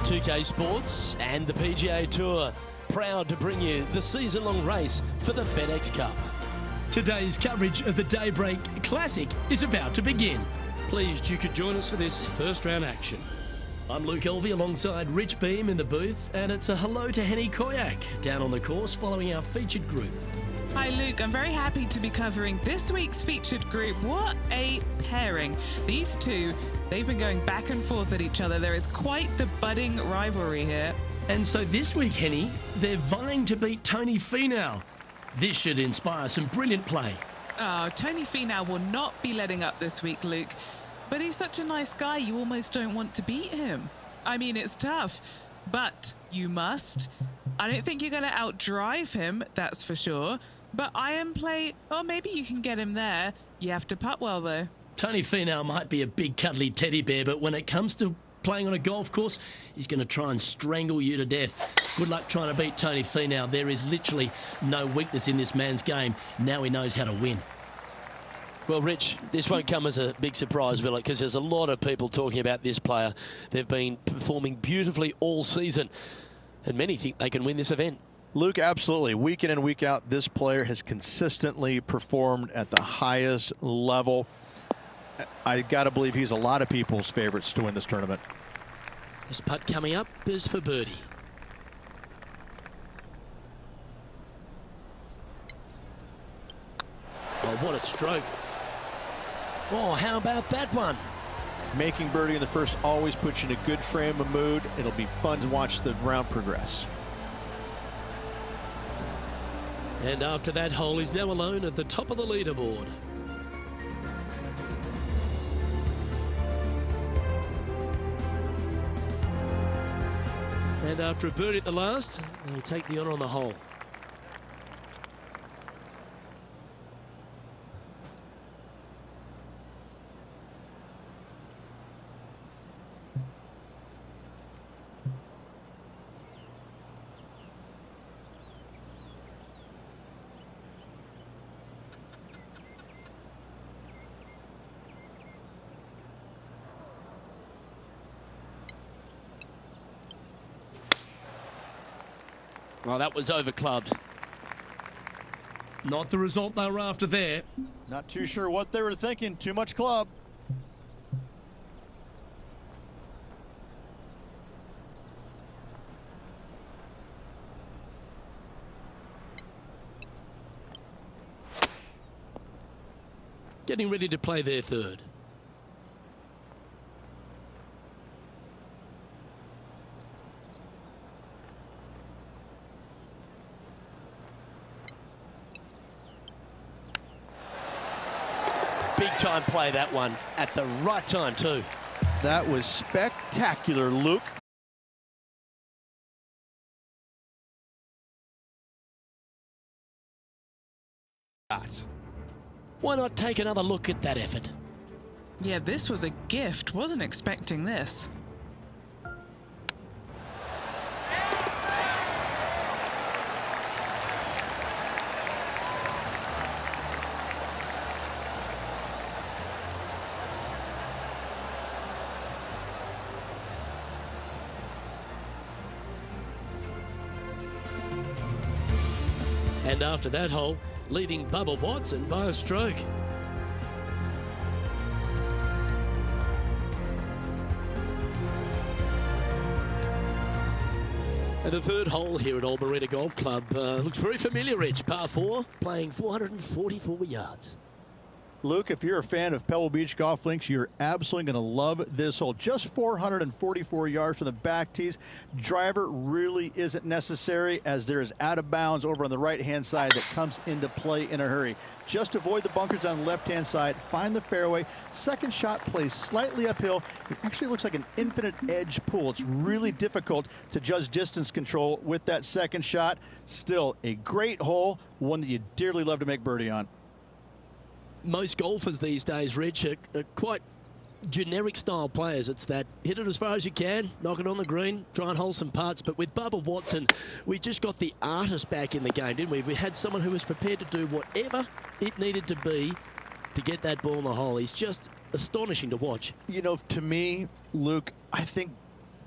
2K Sports and the PGA Tour, proud to bring you the season-long race for the FedEx Cup. Today's coverage of the Daybreak Classic is about to begin. Pleased you could join us for this first round action. I'm Luke Elvey alongside Rich Beam in the booth, and it's a hello to Henny Koyak down on the course following our featured group. Hi Luke, I'm very happy to be covering this week's featured group. What a pairing. These two, they've been going back and forth at each other. There is quite the budding rivalry here. And so this week, Henny, they're vying to beat Tony Finau. This should inspire some brilliant play. Oh, Tony Finau will not be letting up this week, Luke. But he's such a nice guy, you almost don't want to beat him. I mean, it's tough, but you must. I don't think you're going to outdrive him, that's for sure. But iron play, oh, maybe you can get him there. You have to putt well, though. Tony Finau might be a big cuddly teddy bear, but when it comes to playing on a golf course, he's going to try and strangle you to death. Good luck trying to beat Tony Finau. There is literally no weakness in this man's game. Now he knows how to win. Well, Rich, this won't come as a big surprise, will it? Because there's a lot of people talking about this player. They've been performing beautifully all season, and many think they can win this event. Luke, absolutely. Week in and week out, this player has consistently performed at the highest level. I got to believe he's a lot of people's favorites to win this tournament. This putt coming up is for birdie. Oh, what a stroke. Oh, how about that one? Making birdie in the first always puts you in a good frame of mood. It'll be fun to watch the round progress. And after that hole, he's now alone at the top of the leaderboard. And after a birdie at the last, he'll take the honour on the hole. Well, that was over-clubbed. Not the result they were after there. Not too sure what they were thinking. Too much club. Getting ready to play their third. Big time play, that one, at the right time too. That was spectacular, Luke. Why not take another look at that effort? Yeah, this was a gift. Wasn't expecting this. And after that hole, leading Bubba Watson by a stroke. And the third hole here at Old Marina Golf Club looks very familiar, Rich. Par 4, playing 444 yards. Luke, if you're a fan of Pebble Beach Golf Links, you're absolutely going to love this hole. Just 444 yards from the back tees. Driver really isn't necessary, as there is out of bounds over on the right-hand side that comes into play in a hurry. Just avoid the bunkers on the left-hand side. Find the fairway. Second shot plays slightly uphill. It actually looks like an infinite edge pool. It's really difficult to judge distance control with that second shot. Still a great hole, one that you dearly love to make birdie on. Most golfers these days, Rich, are quite generic style players. It's that hit it as far as you can, knock it on the green, try and hold some putts. But with Bubba Watson, we just got the artist back in the game, didn't we? We had someone who was prepared to do whatever it needed to be to get that ball in the hole. He's just astonishing to watch. You know, to me, Luke, I think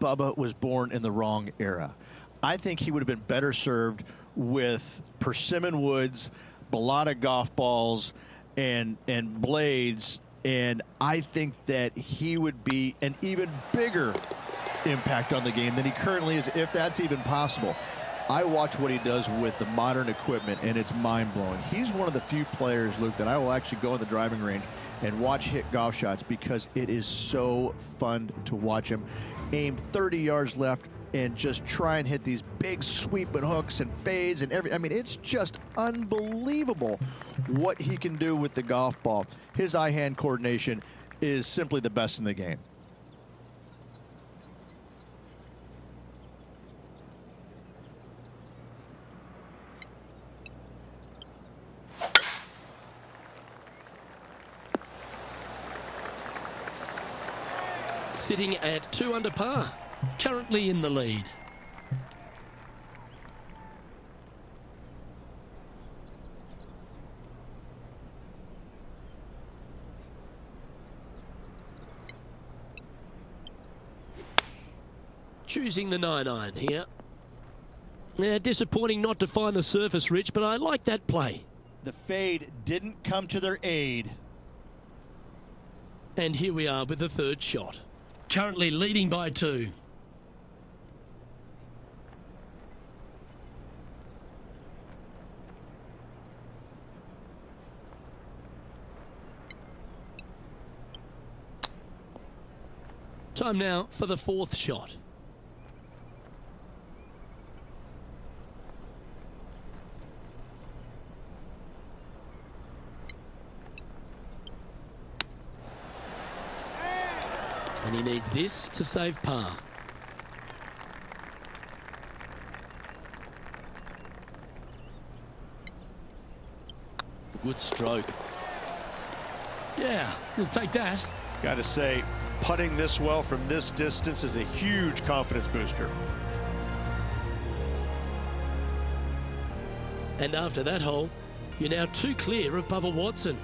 Bubba was born in the wrong era. I think he would have been better served with persimmon woods, balata golf balls, and blades, and I think that he would be an even bigger impact on the game than he currently is, if that's even possible. I watch what he does with the modern equipment, and it's mind-blowing. He's one of the few players, Luke, that I will actually go in the driving range and watch hit golf shots because it is so fun to watch him aim 30 yards left and just try and hit these big sweeping hooks and fades and I mean, it's just unbelievable what he can do with the golf ball. His eye-hand coordination is simply the best in the game. Sitting at 2 under par, currently in the lead. Choosing the 9-iron here. Yeah, disappointing not to find the surface, Rich, but I like that play. The fade didn't come to their aid. And here we are with the third shot. Currently leading by 2. Time now for the fourth shot. And he needs this to save par. Good stroke. Yeah, he'll take that. Got to say, putting this well from this distance is a huge confidence booster. And after that hole, you're now 2 clear of Bubba Watson.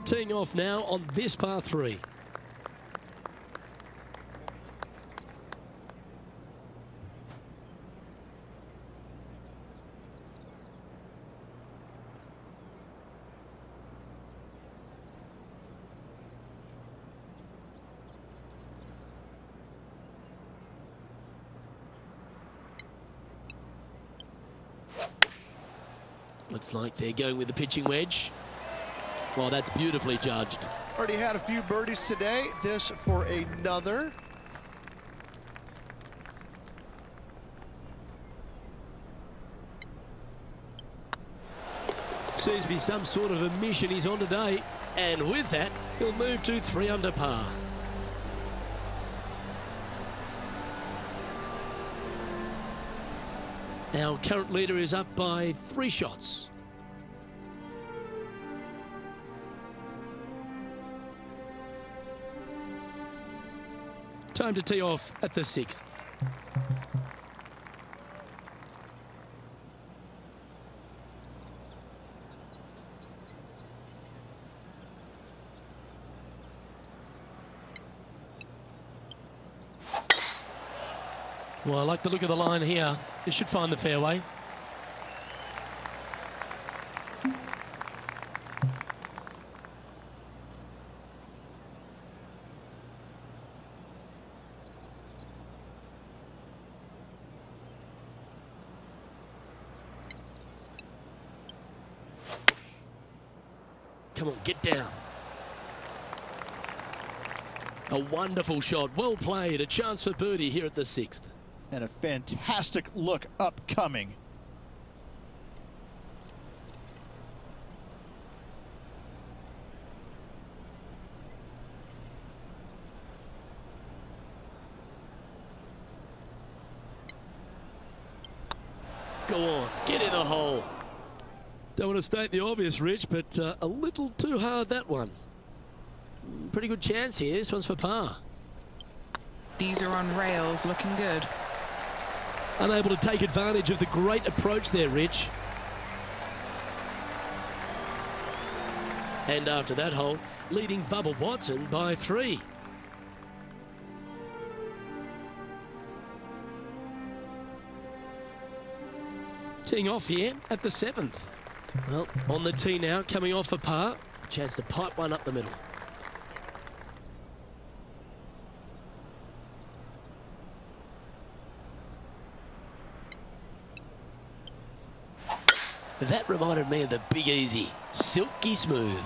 Teeing off now on this par 3. Looks like they're going with the pitching wedge. Well, that's beautifully judged. Already had a few birdies today. This for another. Seems to be some sort of a mission he's on today. And with that, he'll move to 3 under par. Our current leader is up by 3 shots. Time to tee off at the 6th. Well, I like the look of the line here. This should find the fairway. Come on, get down. A wonderful shot. Well played. A chance for birdie here at the 6th. And a fantastic look upcoming. Go on, get in the hole. Don't want to state the obvious, Rich, but a little too hard, that one. Pretty good chance here. This one's for par. These are on rails, looking good. Unable to take advantage of the great approach there, Rich. And after that hole, leading Bubba Watson by 3. Teeing off here at the 7th. Well, on the tee now, coming off a par. Chance to pipe one up the middle. That reminded me of the Big Easy. Silky smooth.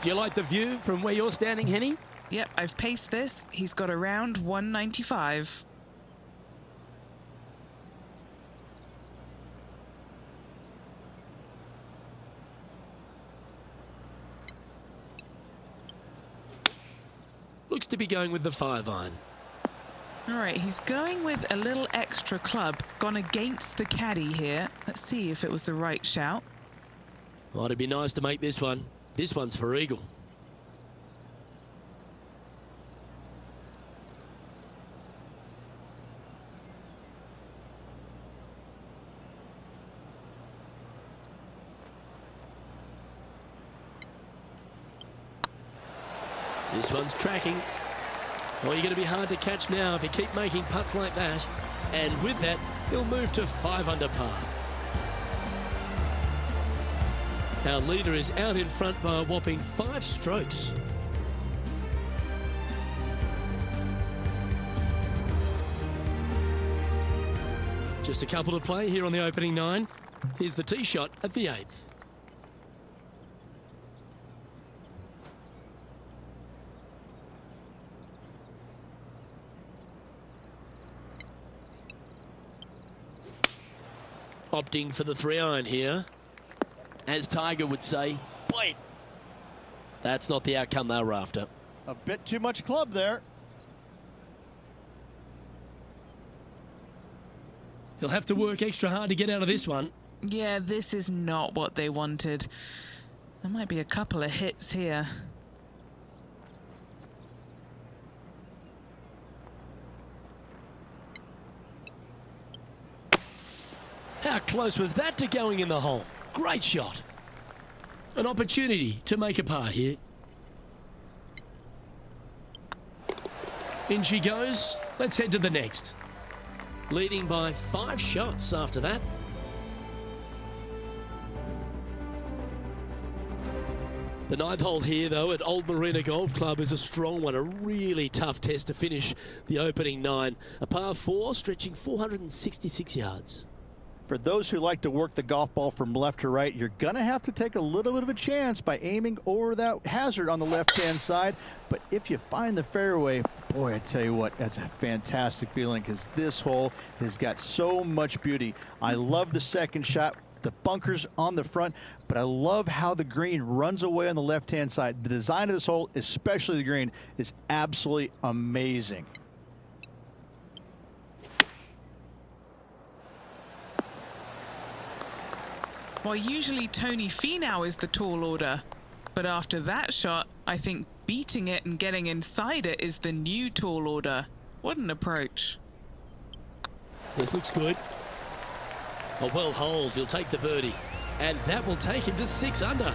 Do you like the view from where you're standing, Henny? Yep, I've paced this. He's got around 195. Looks to be going with the 5-iron. All right, he's going with a little extra club. Gone against the caddy here. Let's see if it was the right shout. Well, it'd be nice to make this one. This one's for eagle. This one's tracking. Well, you're going to be hard to catch now if you keep making putts like that. And with that, he'll move to 5 under par. Our leader is out in front by a whopping 5 strokes. Just a couple to play here on the opening 9. Here's the tee shot at the 8th. Opting for the 3-iron here. As Tiger would say, wait. That's not the outcome they were after. A bit too much club there. He'll have to work extra hard to get out of this one. Yeah, this is not what they wanted. There might be a couple of hits here. How close was that to going in the hole? Great shot. An opportunity to make a par here. In she goes. Let's head to the next. Leading by 5 shots after that. The 9th hole here, though, at Old Marina Golf Club is a strong one. A really tough test to finish the opening 9. A par 4 stretching 466 yards. For those who like to work the golf ball from left to right, you're going to have to take a little bit of a chance by aiming over that hazard on the left-hand side. But if you find the fairway, boy, I tell you what, that's a fantastic feeling because this hole has got so much beauty. I love the second shot, the bunkers on the front, but I love how the green runs away on the left-hand side. The design of this hole, especially the green, is absolutely amazing. Well, usually Tony Finau is the tall order, but after that shot, I think beating it and getting inside it is the new tall order. What an approach. This looks good. A well holed, he'll take the birdie. And that will take him to 6 under.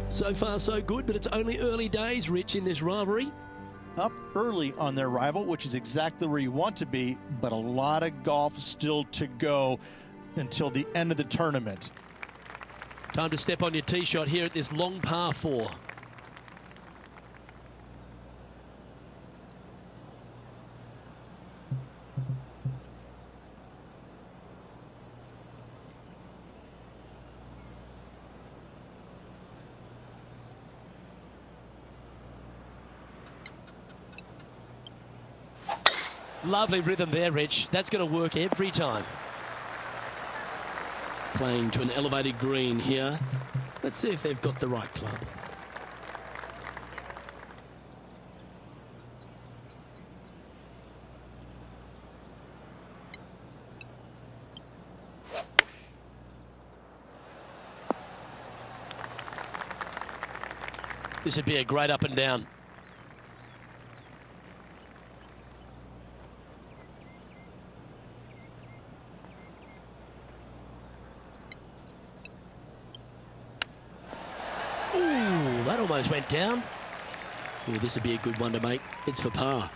So far, so good, but it's only early days, Rich, in this rivalry. Up early on their rival, which is exactly where you want to be, but a lot of golf still to go until the end of the tournament. Time to step on your tee shot here at this long par 4. Lovely rhythm there, Rich. That's going to work every time. Playing to an elevated green here. Let's see if they've got the right club. This would be a great up and down. Ooh, that almost went down. Yeah, this would be a good one to make. It's for par.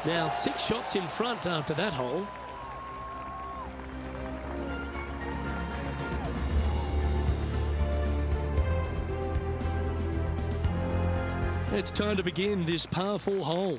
Now 6 shots in front after that hole. It's time to begin this par 4 hole.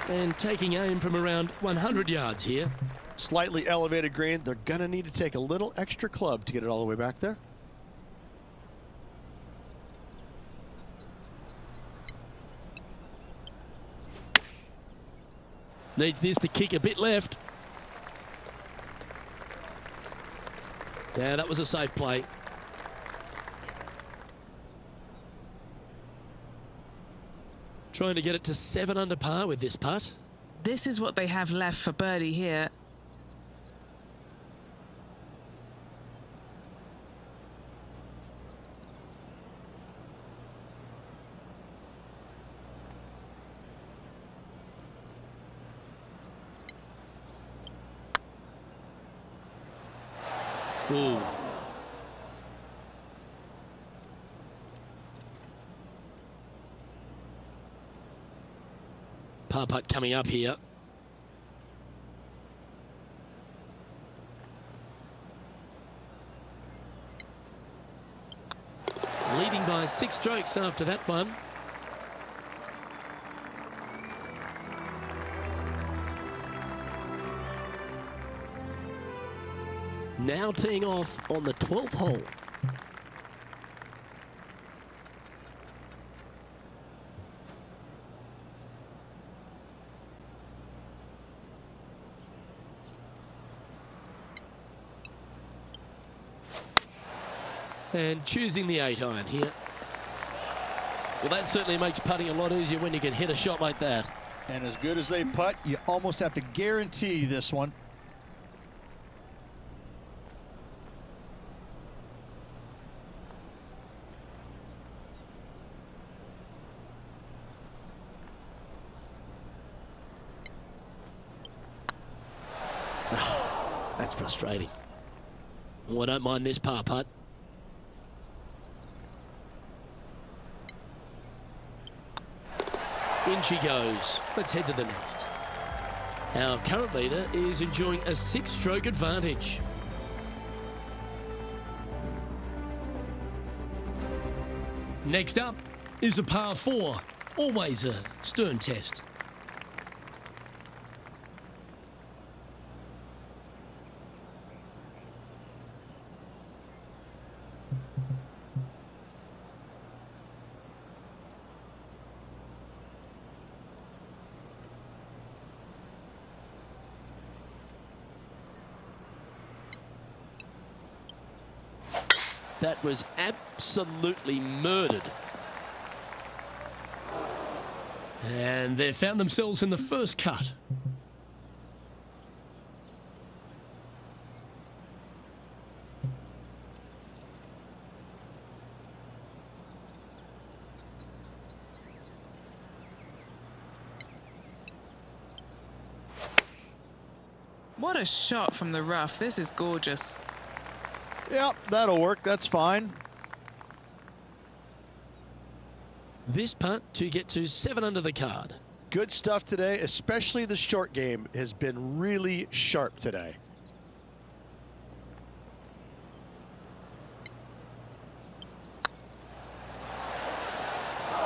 And taking aim from around 100 yards here. Slightly elevated green. They're going to need to take a little extra club to get it all the way back there. Needs this to kick a bit left. Yeah, that was a safe play. Trying to get it to 7 under par with this putt. This is what they have left for birdie here. Ooh. Par putt coming up here. Leading by 6 strokes after that one. Now teeing off on the 12th hole. And choosing the 8-iron here. Well, that certainly makes putting a lot easier when you can hit a shot like that. And as good as they putt, you almost have to guarantee this one. That's frustrating. Oh, I don't mind this par putt. In she goes. Let's head to the next. Our current leader is enjoying a 6-stroke advantage. Next up is a par 4. Always a stern test. That was absolutely murdered. And they've found themselves in the first cut. What a shot from the rough. This is gorgeous. Yep, that'll work. That's fine. This putt to get to 7 under the card. Good stuff today, especially the short game has been really sharp today.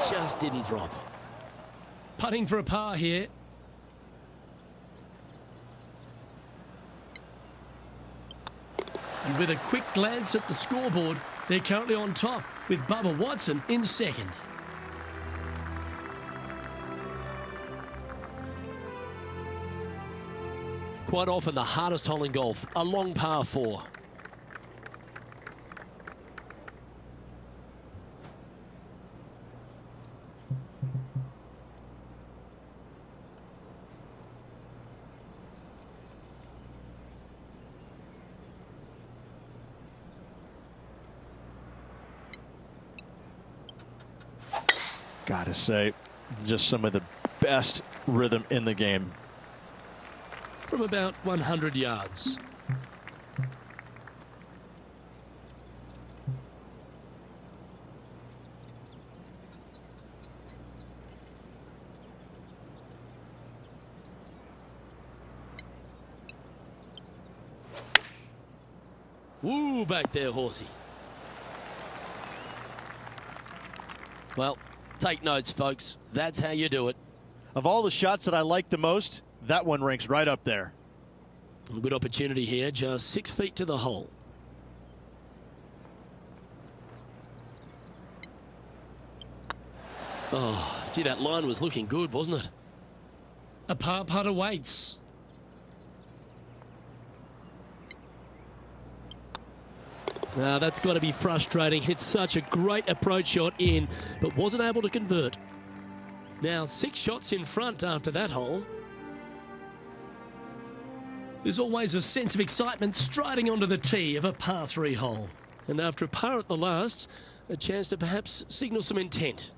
Just didn't drop. Putting for a par here. And with a quick glance at the scoreboard, they're currently on top with Bubba Watson in second. Quite often the hardest hole in golf, a long par 4. Gotta say, just some of the best rhythm in the game. From about 100 yards. Woo, back there, horsey. Well, take notes, folks. That's how you do it. Of all the shots that I like the most, that one ranks right up there. Good opportunity here, just 6 feet to the hole. Oh, gee, that line was looking good, wasn't it? A par putt awaits. Now, that's got to be frustrating. Hit such a great approach shot in, but wasn't able to convert. Now, 6 shots in front after that hole. There's always a sense of excitement striding onto the tee of a par 3 hole. And after a par at the last, a chance to perhaps signal some intent.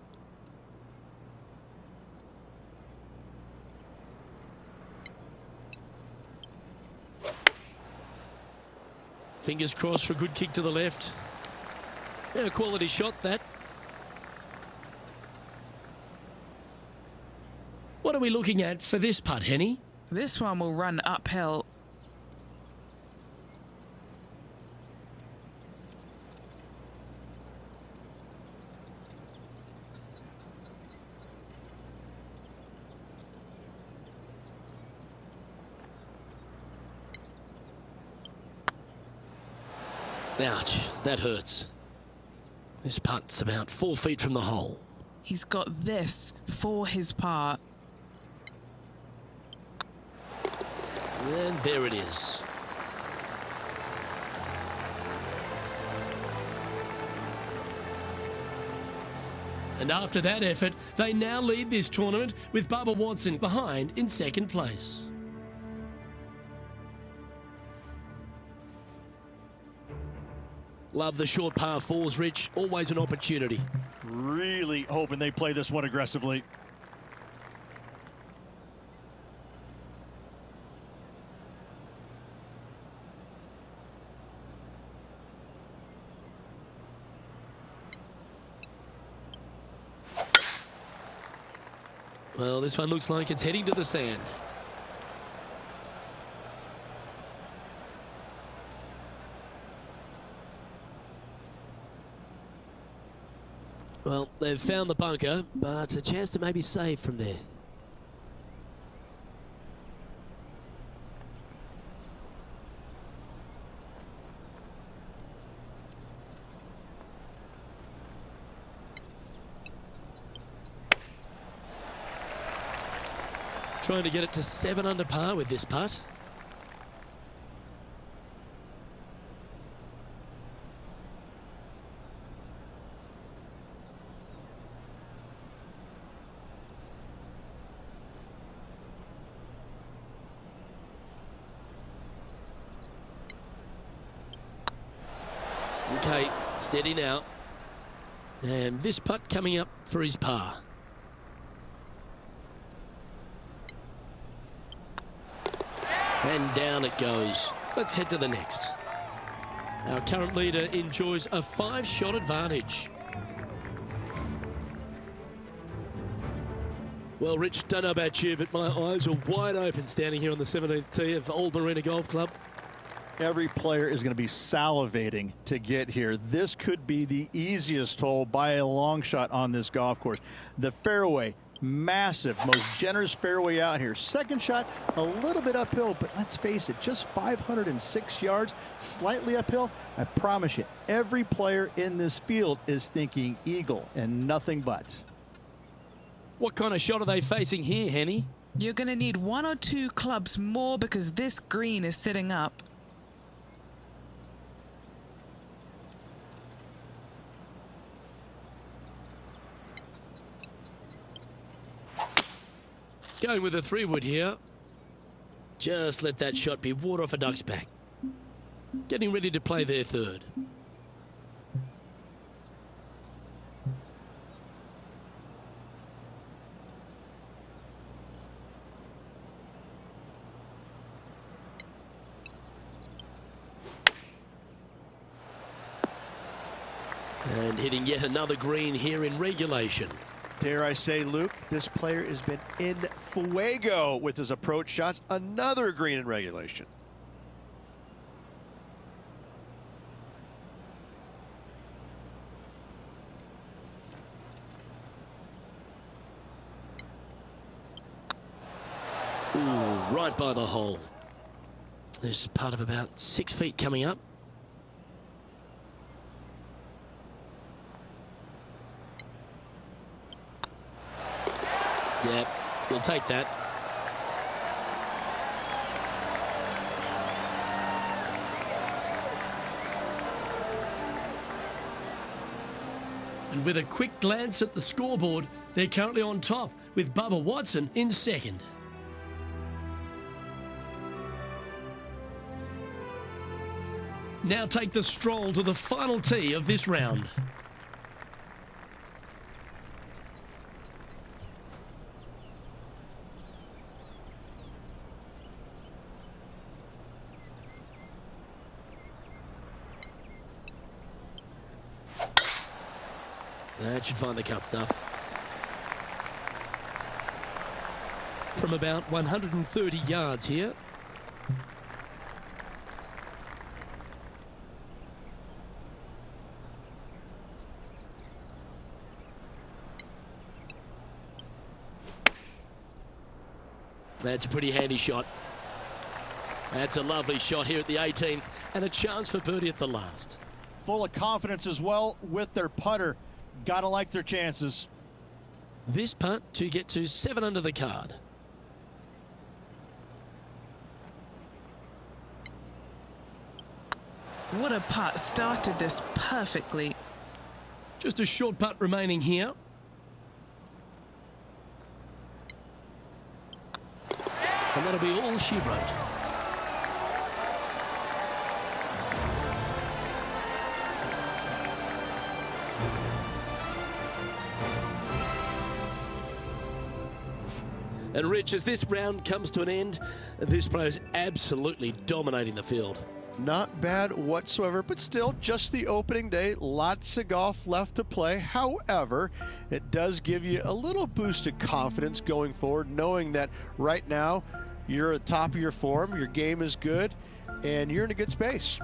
Fingers crossed for a good kick to the left. Yeah, a quality shot, that. What are we looking at for this putt, Henny? This one will run uphill. Ouch, that hurts. This putt's about 4 feet from the hole. He's got this for his par. And there it is. And after that effort, they now lead this tournament with Bubba Watson behind in second place. Love the short par 4s, Rich. Always an opportunity. Really hoping they play this one aggressively. Well, this one looks like it's heading to the sand. Well, they've found the bunker, but a chance to maybe save from there. Trying to get it to 7 under par with this putt. Okay, steady now. And this putt coming up for his par. And down it goes. Let's head to the next. Our current leader enjoys a 5-shot advantage. Well, Rich, don't know about you, but my eyes are wide open standing here on the 17th tee of Old Marina Golf Club. Every player is going to be salivating to get here. This could be the easiest hole by a long shot on this golf course. The fairway, massive, most generous fairway out here. Second shot, a little bit uphill, but let's face it, just 506 yards, slightly uphill. I promise you, every player in this field is thinking eagle and nothing but. What kind of shot are they facing here, Henny? You're going to need 1 or 2 clubs more because this green is sitting up. Going with a 3-wood here. Just let that shot be water off a duck's back. Getting ready to play their third. And hitting yet another green here in regulation. Dare I say, Luke, this player has been in fuego with his approach shots. Another green in regulation. Ooh, right by the hole. There's part of about 6 feet coming up. Yeah, he'll take that. And with a quick glance at the scoreboard, they're currently on top with Bubba Watson in second. Now take the stroll to the final tee of this round. That should find the cut stuff. From about 130 yards here. That's a pretty handy shot. That's a lovely shot here at the 18th, and a chance for birdie at the last. Full of confidence as well with their putter. Gotta like their chances. This putt to get to 7 under the card. What a putt. Started this perfectly. Just a short putt remaining here. And that'll be all she wrote. And Rich, as this round comes to an end, this player's absolutely dominating the field. Not bad whatsoever, but still just the opening day. Lots of golf left to play. However, it does give you a little boost of confidence going forward, knowing that right now you're at the top of your form, your game is good, and you're in a good space.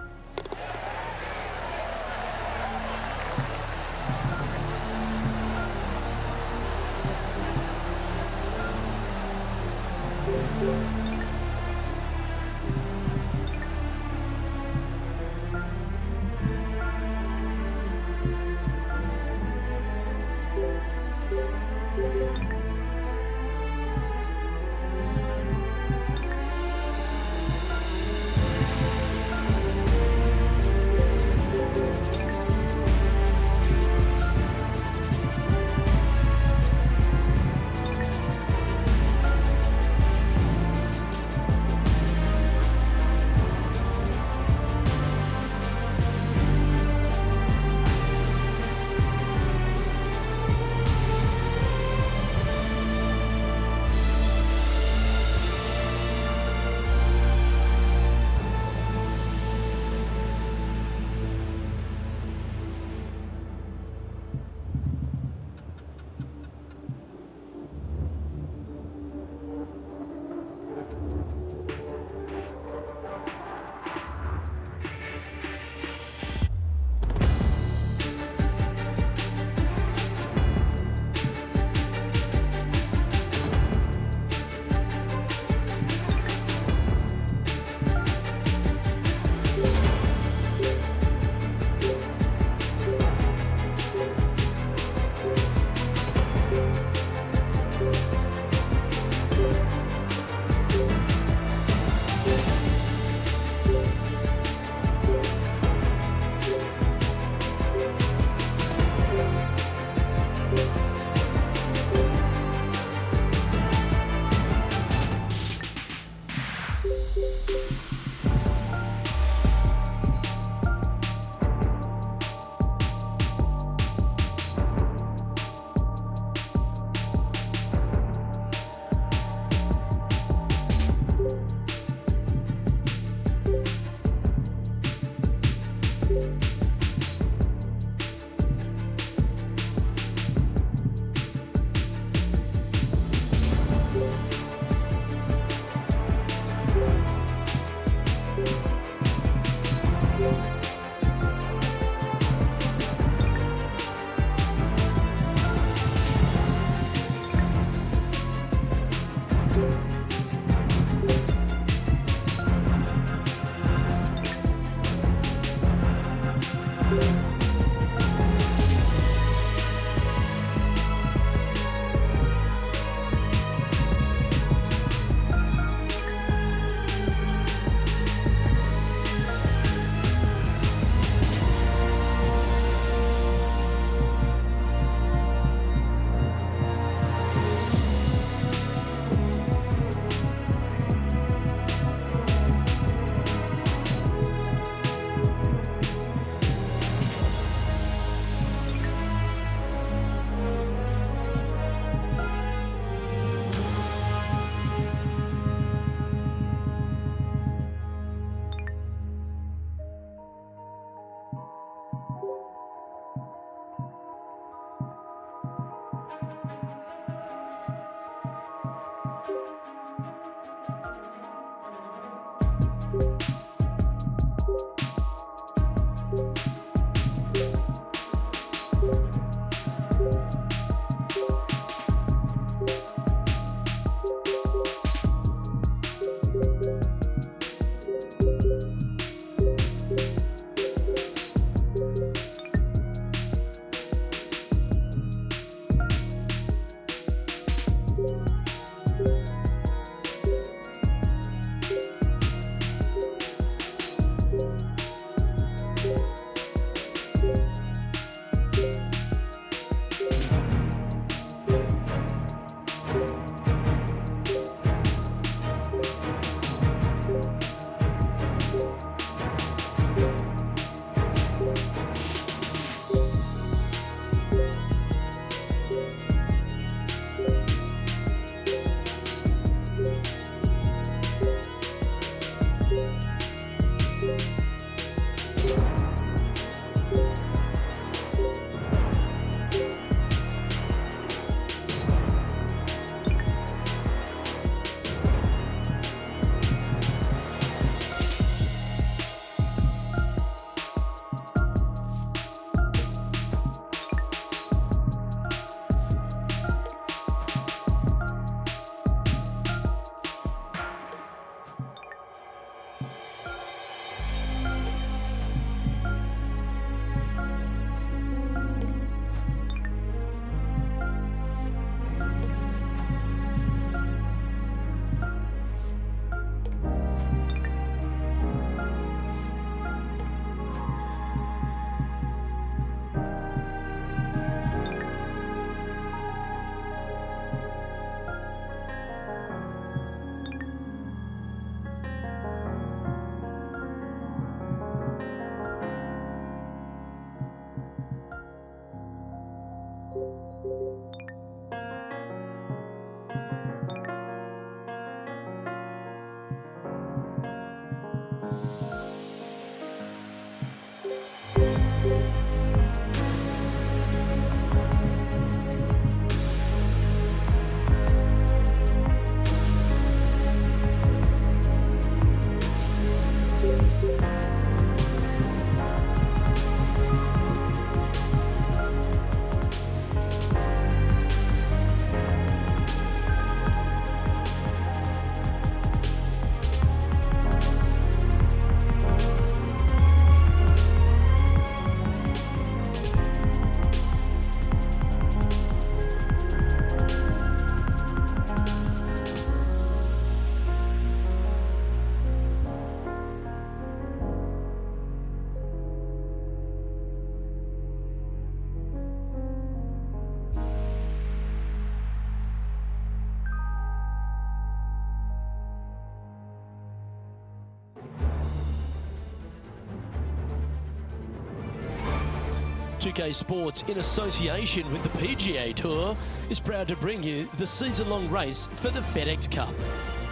2K Sports, in association with the PGA Tour, is proud to bring you the season-long race for the FedEx Cup.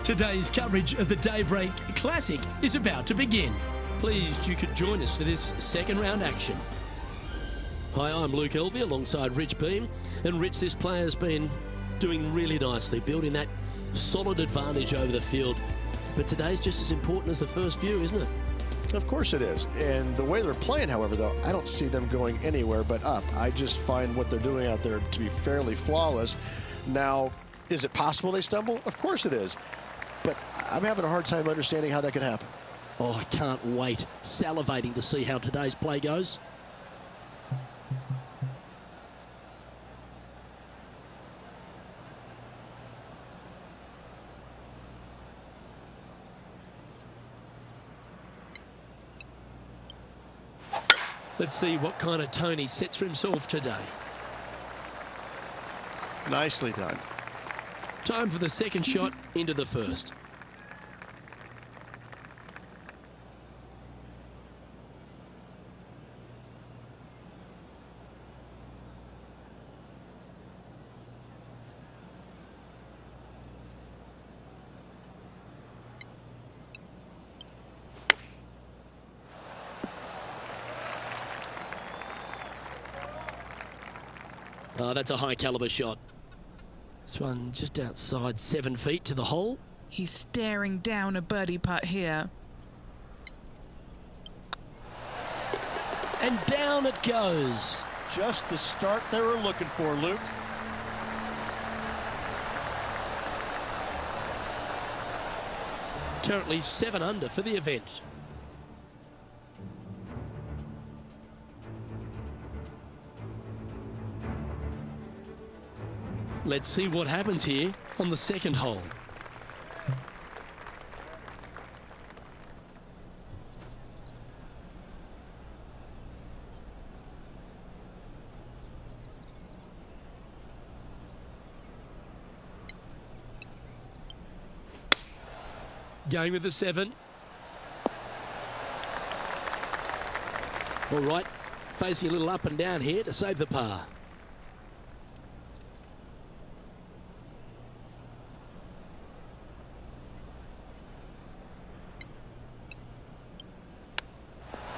Today's coverage of the Daybreak Classic is about to begin. Pleased you could join us for this second round action. Hi, I'm Luke Elvey alongside Rich Beam. And Rich, this player's been doing really nicely, building that solid advantage over the field. But today's just as important as the first few, isn't it? Of course it is. And the way they're playing, however, though, I don't see them going anywhere but up. I just find what they're doing out there to be fairly flawless. Now, is it possible they stumble? Of course it is. But I'm having a hard time understanding how that could happen. Oh, I can't wait. Salivating to see how today's play goes. Let's see what kind of tone he sets for himself today. Nicely done. Time for the second shot into the first. Oh, that's a high caliber shot. This one just outside 7 feet to the hole. He's staring down a birdie putt here. And down it goes. Just the start they were looking for, Luke. Currently 7 under for the event. Let's see what happens here on the second hole. Going with the 7. All right, facing a little up and down here to save the par.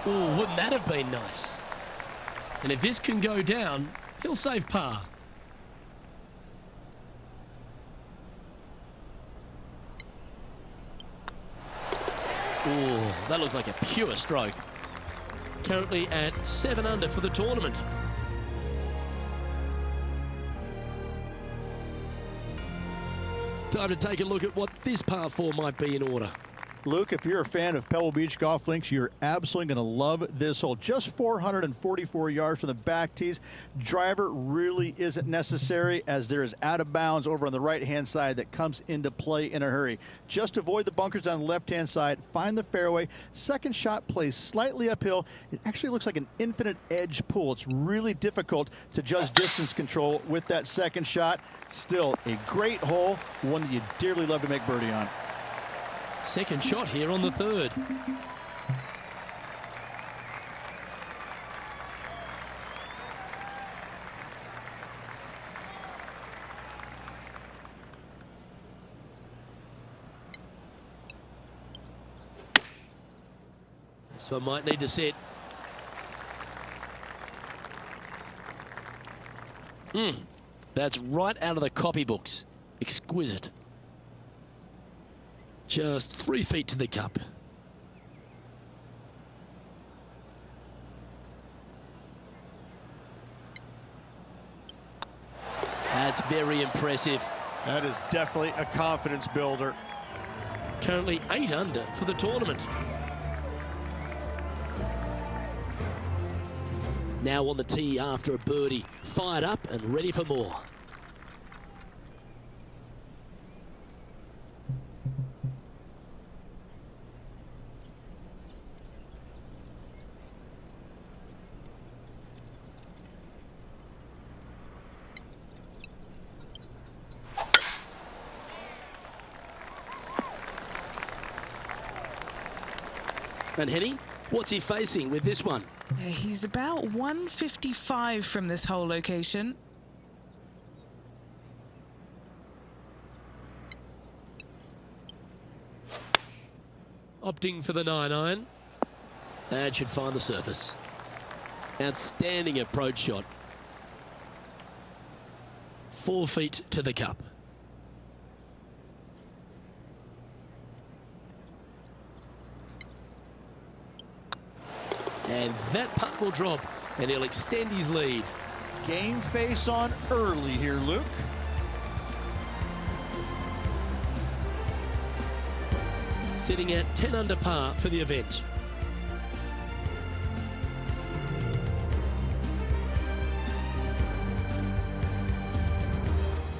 Oh, wouldn't that have been nice? And if this can go down, he'll save par. Oh, that looks like a pure stroke. Currently at 7 under for the tournament. Time to take a look at what this par 4 might be in order. Luke, if you're a fan of Pebble Beach Golf Links, you're absolutely going to love this hole. Just 444 yards from the back tees. Driver really isn't necessary, as there is out of bounds over on the right-hand side that comes into play in a hurry. Just avoid the bunkers on the left-hand side. Find the fairway. Second shot plays slightly uphill. It actually looks like an infinite edge pull. It's really difficult to judge distance control with that second shot. Still a great hole, one that you dearly love to make birdie on. Second shot here on the third. This one might need to sit. That's right out of the copybooks. Exquisite. Just 3 feet to the cup. That's very impressive. That is definitely a confidence builder. Currently 8 under for the tournament. Now on the tee after a birdie. Fired up and ready for more. And Henny, what's he facing with this one? He's about 155 from this hole location. Opting for the 9-iron. That should find the surface. Outstanding approach shot. 4 feet to the cup. And that putt will drop, and he'll extend his lead. Game face on early here, Luke. Sitting at 10 under par for the event.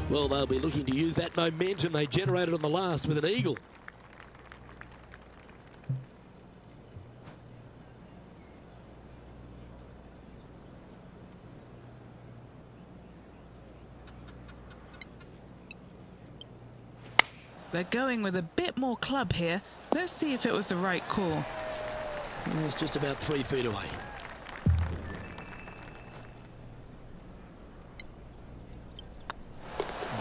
Well, they'll be looking to use that momentum they generated on the last with an eagle. They're going with a bit more club here. Let's see if it was the right call. It's just about 3 feet away.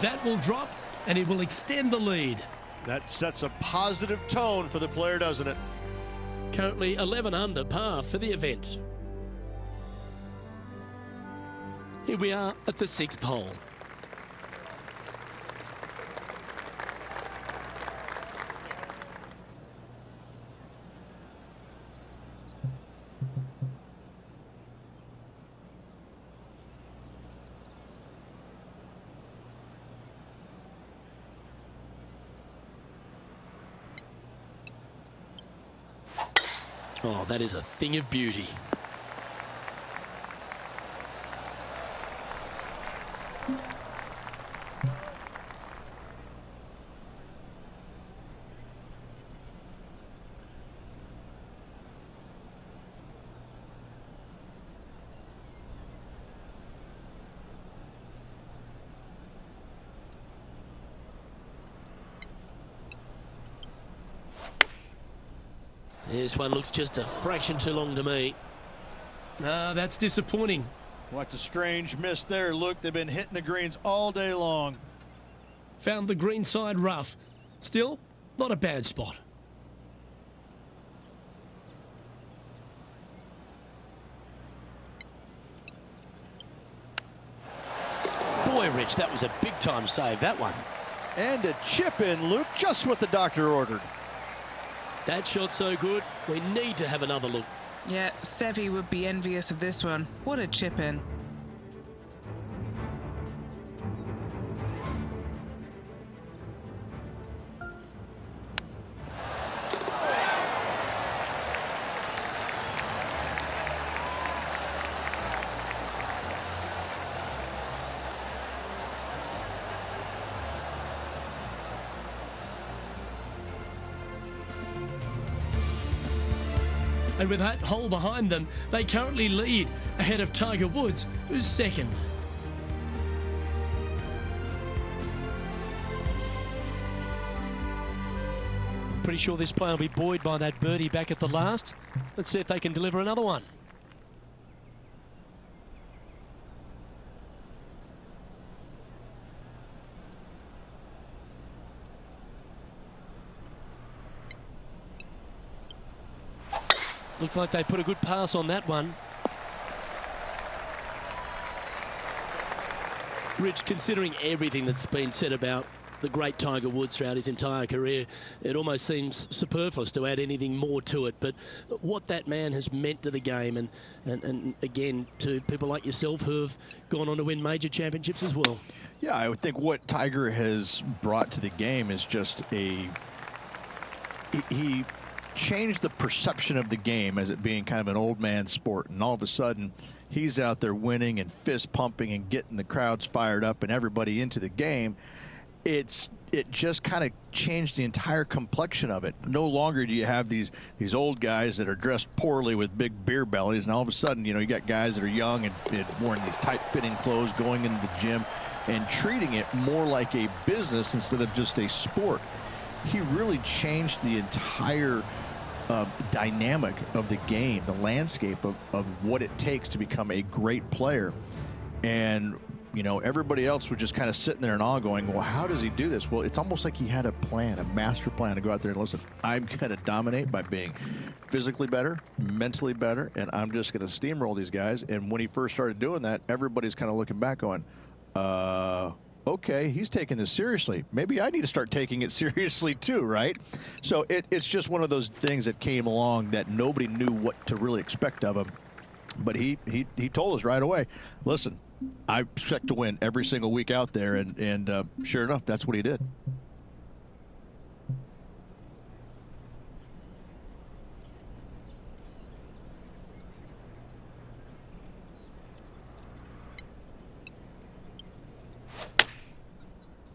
That will drop, and it will extend the lead. That sets a positive tone for the player, doesn't it? Currently 11 under par for the event. Here we are at the 6th hole. Oh, that is a thing of beauty. This one looks just a fraction too long to me. That's disappointing. What's a strange miss there, Luke? They've been hitting the greens all day long. Found the green side rough. Still, not a bad spot. Boy, Rich, that was a big-time save, that one. And a chip in, Luke, just what the doctor ordered. That shot's so good, we need to have another look. Yeah, Seve would be envious of this one. What a chip in. And with that hole behind them, they currently lead ahead of Tiger Woods, who's second. Pretty sure this player will be buoyed by that birdie back at the last. Let's see if they can deliver another one. Looks like they put a good pass on that one. Rich, considering everything that's been said about the great Tiger Woods throughout his entire career, it almost seems superfluous to add anything more to it. But what that man has meant to the game and again, to people like yourself who have gone on to win major championships as well. Yeah, I would think what Tiger has brought to the game is just he changed the perception of the game as it being kind of an old man sport, and all of a sudden he's out there winning and fist pumping and getting the crowds fired up and everybody into the game. It just kind of changed the entire complexion of it. No longer do you have these old guys that are dressed poorly with big beer bellies, and all of a sudden, you know, you got guys that are young and wearing these tight-fitting clothes, going into the gym and treating it more like a business instead of just a sport. He really changed the entire dynamic of the game, the landscape of what it takes to become a great player. And, you know, everybody else was just kind of sitting there in awe going, well, how does he do this? Well, it's almost like he had a plan, a master plan to go out there and listen, I'm going to dominate by being physically better, mentally better, and I'm just going to steamroll these guys. And when he first started doing that, everybody's kind of looking back going, okay, he's taking this seriously. Maybe I need to start taking it seriously too, right? So it's just one of those things that came along that nobody knew what to really expect of him. But he told us right away, listen, I expect to win every single week out there, and sure enough, that's what he did.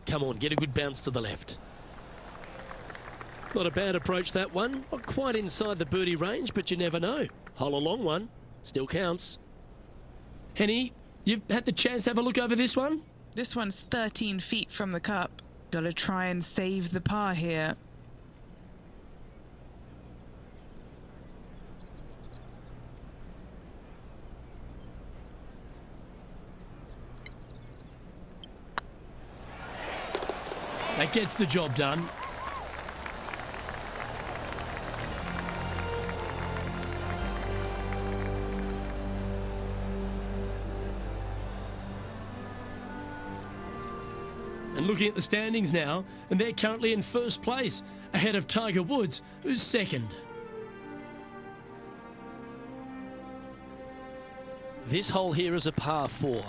Come on, get a good bounce to the left. Not a bad approach, that one. Not quite inside the birdie range, but you never know. Hole a long one. Still counts. Henny, you've had the chance to have a look over this one? This one's 13 feet from the cup. Gotta try and save the par here. That gets the job done. And looking at the standings now, and they're currently in first place, ahead of Tiger Woods, who's second. This hole here is a par 4.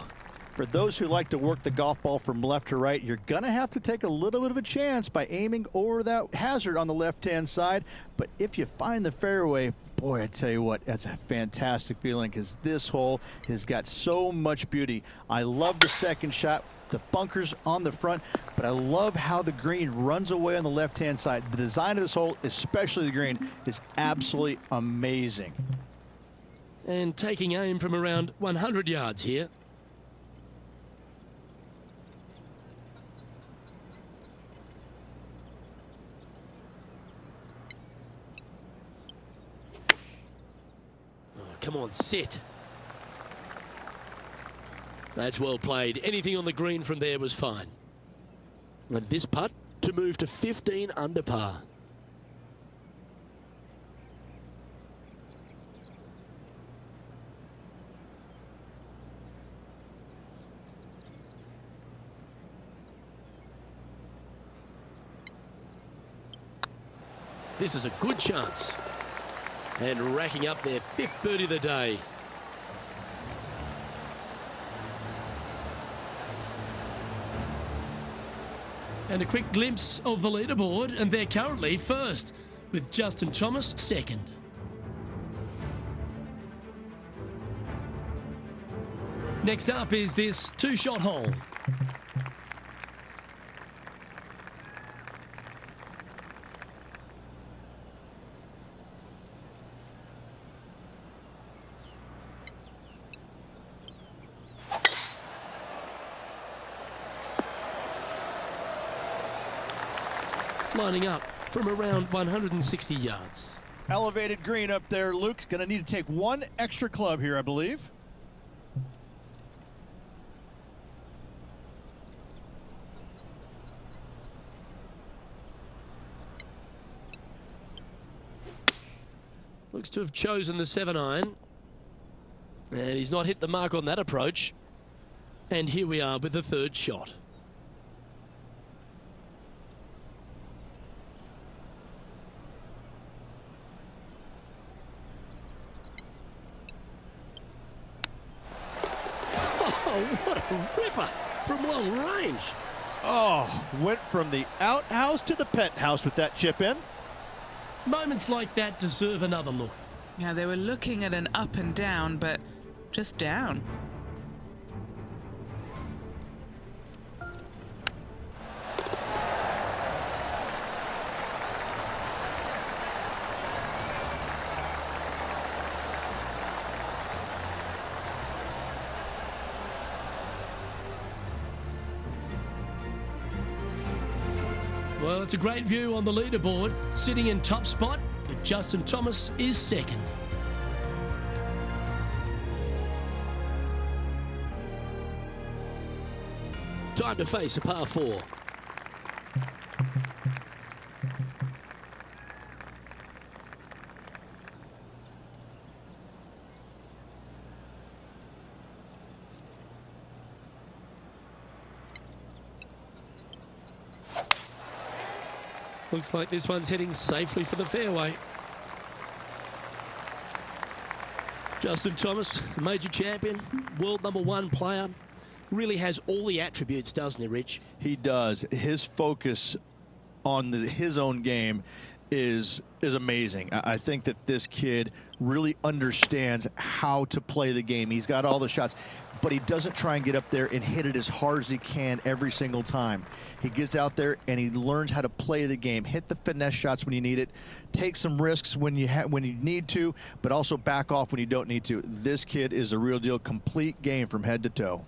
For those who like to work the golf ball from left to right, you're going to have to take a little bit of a chance by aiming over that hazard on the left-hand side. But if you find the fairway, boy, I tell you what, that's a fantastic feeling because this hole has got so much beauty. I love the second shot, the bunkers on the front, but I love how the green runs away on the left-hand side. The design of this hole, especially the green, is absolutely amazing. And taking aim from around 100 yards here. Come on, sit. That's well played. Anything on the green from there was fine. And this putt to move to 15 under par. This is a good chance. And racking up their 5th birdie of the day. And a quick glimpse of the leaderboard, and they're currently first, with Justin Thomas second. Next up is this 2-shot hole. Lining up from around 160 yards. Elevated green up there, Luke. Going to need to take one extra club here, I believe. Looks to have chosen the 7-iron. And he's not hit the mark on that approach. And here we are with the 3rd shot. Oh, what a ripper from long range. Oh, went from the outhouse to the penthouse with that chip in. Moments like that deserve another look. Yeah, they were looking at an up and down, but just down. Well, it's a great view on the leaderboard, sitting in top spot, but Justin Thomas is second. Time to face a par 4. Looks like this one's heading safely for the fairway. Justin Thomas, major champion, world #1 player, really has all the attributes, doesn't he, Rich? He does. His focus on his own game is amazing. I think that this kid really understands how to play the game. He's got all the shots, but he doesn't try and get up there and hit it as hard as he can every single time. He gets out there and he learns how to play the game, hit the finesse shots when you need it, take some risks when you need to, but also back off when you don't need to. This kid is a real deal, complete game from head to toe.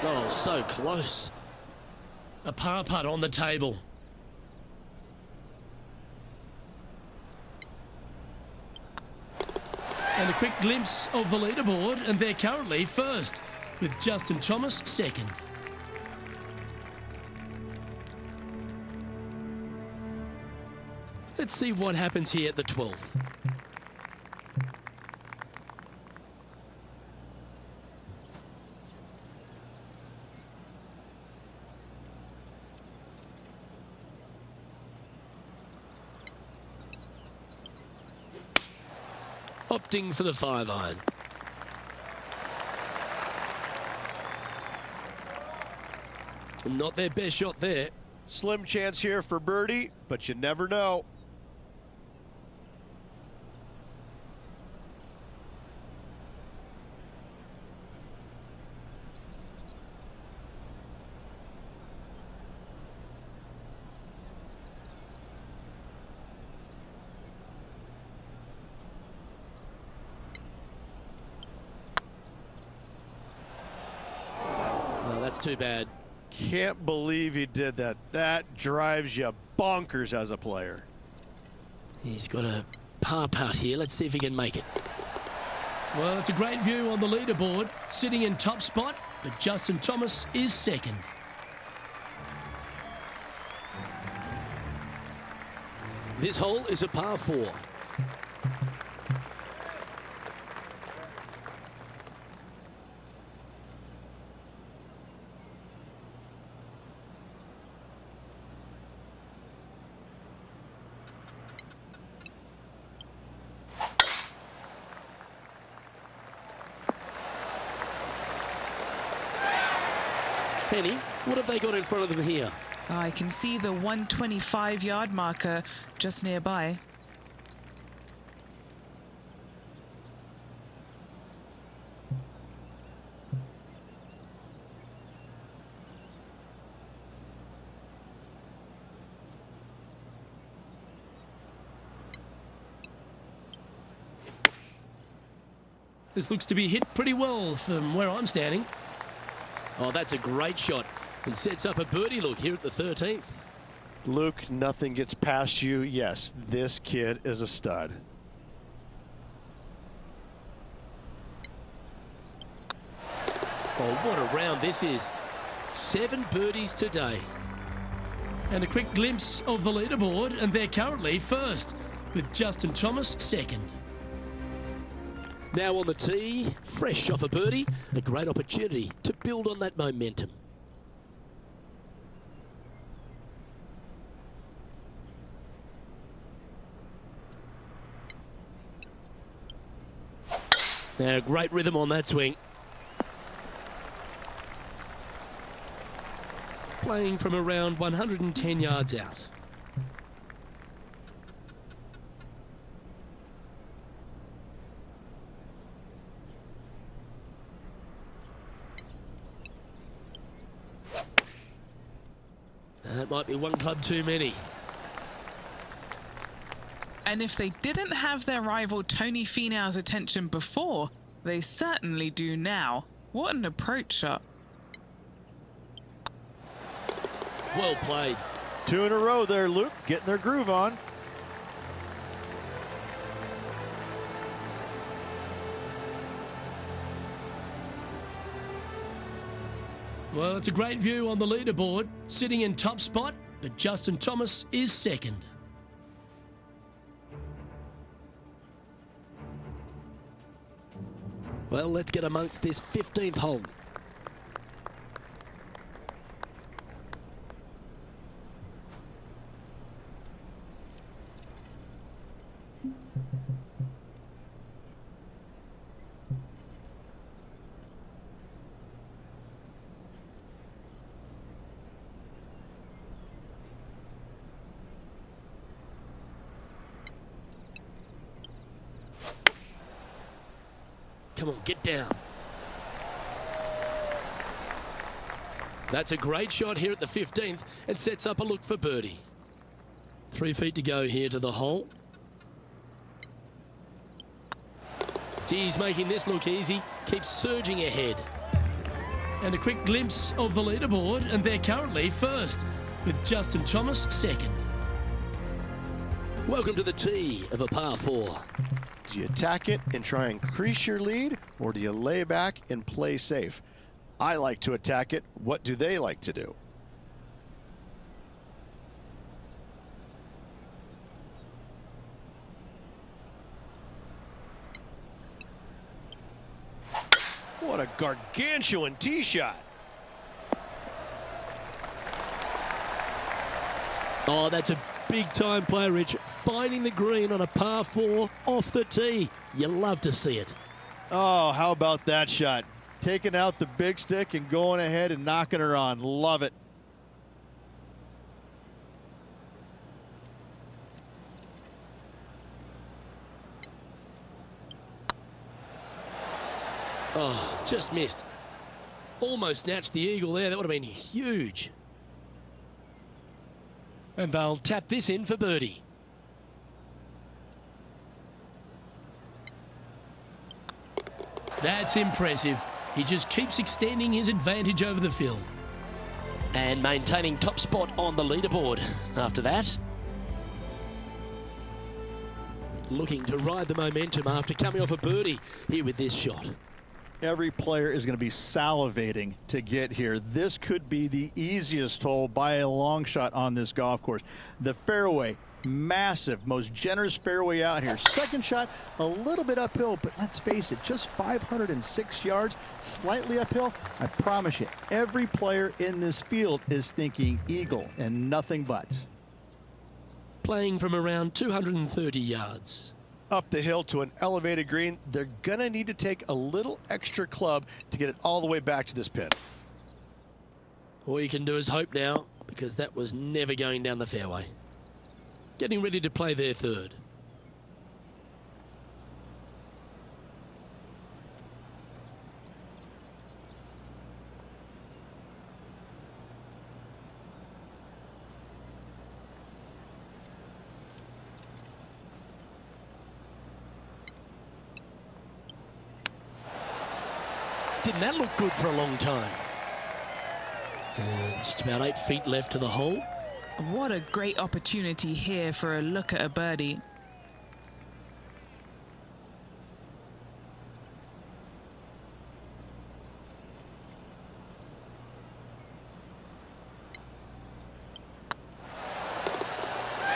Oh, so close. A par putt on the table. And a quick glimpse of the leaderboard, and they're currently first, with Justin Thomas second. Let's see what happens here at the 12th. Opting for the 5-iron. Not their best shot there. Slim chance here for birdie, but you never know. That's too bad. Can't believe he did that. That drives you bonkers as a player. He's got a par putt here. Let's see if he can make it. Well, it's a great view on the leaderboard, sitting in top spot, but Justin Thomas is second. This hole is a par 4. Penny, what have they got in front of them here? I can see the 125-yard marker just nearby. This looks to be hit pretty well from where I'm standing. Oh, that's a great shot and sets up a birdie look here at the 13th. Luke, nothing gets past you. Yes, this kid is a stud. Oh, what a round this is. 7 birdies today. And a quick glimpse of the leaderboard, and they're currently first, with Justin Thomas second. Now on the tee, fresh off a birdie, a great opportunity to build on that momentum. Now, great rhythm on that swing. Playing from around 110 yards out. That might be one club too many. And if they didn't have their rival Tony Finau's attention before, They certainly do now. What an approach shot. Well played. 2 in a row there, Luke, getting their groove on. Well, it's a great view on the leaderboard, sitting in top spot, but Justin Thomas is second. Well, let's get amongst this 15th hole. Come on, get down. That's a great shot here at the 15th and sets up a look for birdie. 3 feet to go here to the hole. He's making this look easy. Keeps surging ahead. And a quick glimpse of the leaderboard, and they're currently first, with Justin Thomas second. Welcome to the tee of a par 4. Do you attack it and try and increase your lead, or do you lay back and play safe? I like to attack it. What do they like to do? What a gargantuan tee shot. Oh, that's a big time play, Rich. Finding the green on a par 4 off the tee. You love to see it. Oh, how about that shot? Taking out the big stick and going ahead and knocking her on. Love it. Oh, just missed. Almost snatched the eagle there. That would have been huge. And they'll tap this in for birdie. That's impressive. He just keeps extending his advantage over the field. And maintaining top spot on the leaderboard after that. Looking to ride the momentum after coming off a birdie here with this shot. Every player is going to be salivating to get here. This could be the easiest hole by a long shot on this golf course. The fairway, massive, most generous fairway out here. Second shot, a little bit uphill, but let's face it, just 506 yards, slightly uphill. I promise you, every player in this field is thinking eagle and nothing but. Playing from around 230 yards. Up the hill to an elevated green, they're going to need to take a little extra club to get it all the way back to this pin. All you can do is hope now, because that was never going down the fairway. Getting ready to play their third. Didn't that look good for a long time? Just about 8 feet left to the hole. What a great opportunity here for a look at a birdie.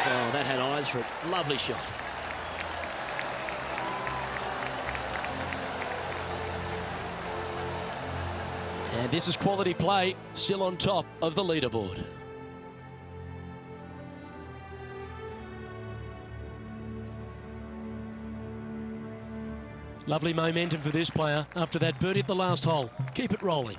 Oh, that had eyes for it. Lovely shot. And this is quality play, still on top of the leaderboard. Lovely momentum for this player after that birdie at the last hole. Keep it rolling.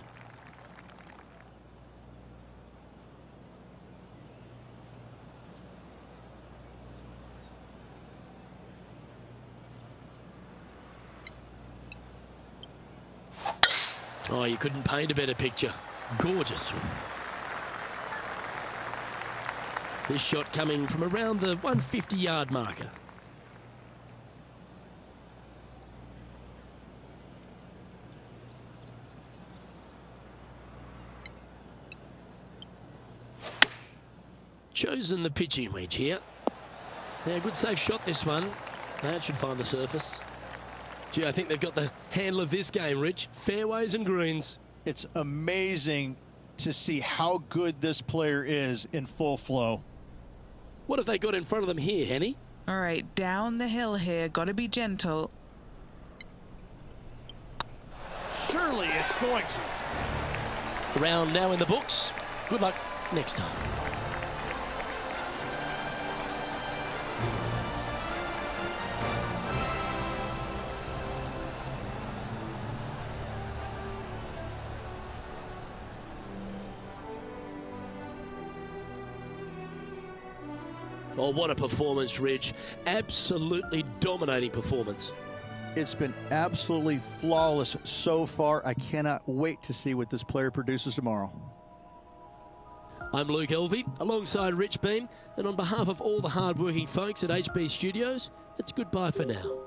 Oh, you couldn't paint a better picture. Gorgeous. This shot coming from around the 150-yard marker. chosen the pitching wedge here. Yeah, good safe shot this one. That should find the surface. Gee, I think they've got the handle of this game, Rich. Fairways and greens. It's amazing to see how good this player is in full flow. What have they got in front of them here, Henny? All right, down the hill here. Got to be gentle. Surely it's going to. Round now in the books. Good luck next time. Oh, what a performance, Rich. Absolutely dominating performance. It's been absolutely flawless so far. I cannot wait to see what this player produces tomorrow. I'm Luke Elvey, alongside Rich Beam, and on behalf of all the hard-working folks at HB Studios, it's goodbye for now.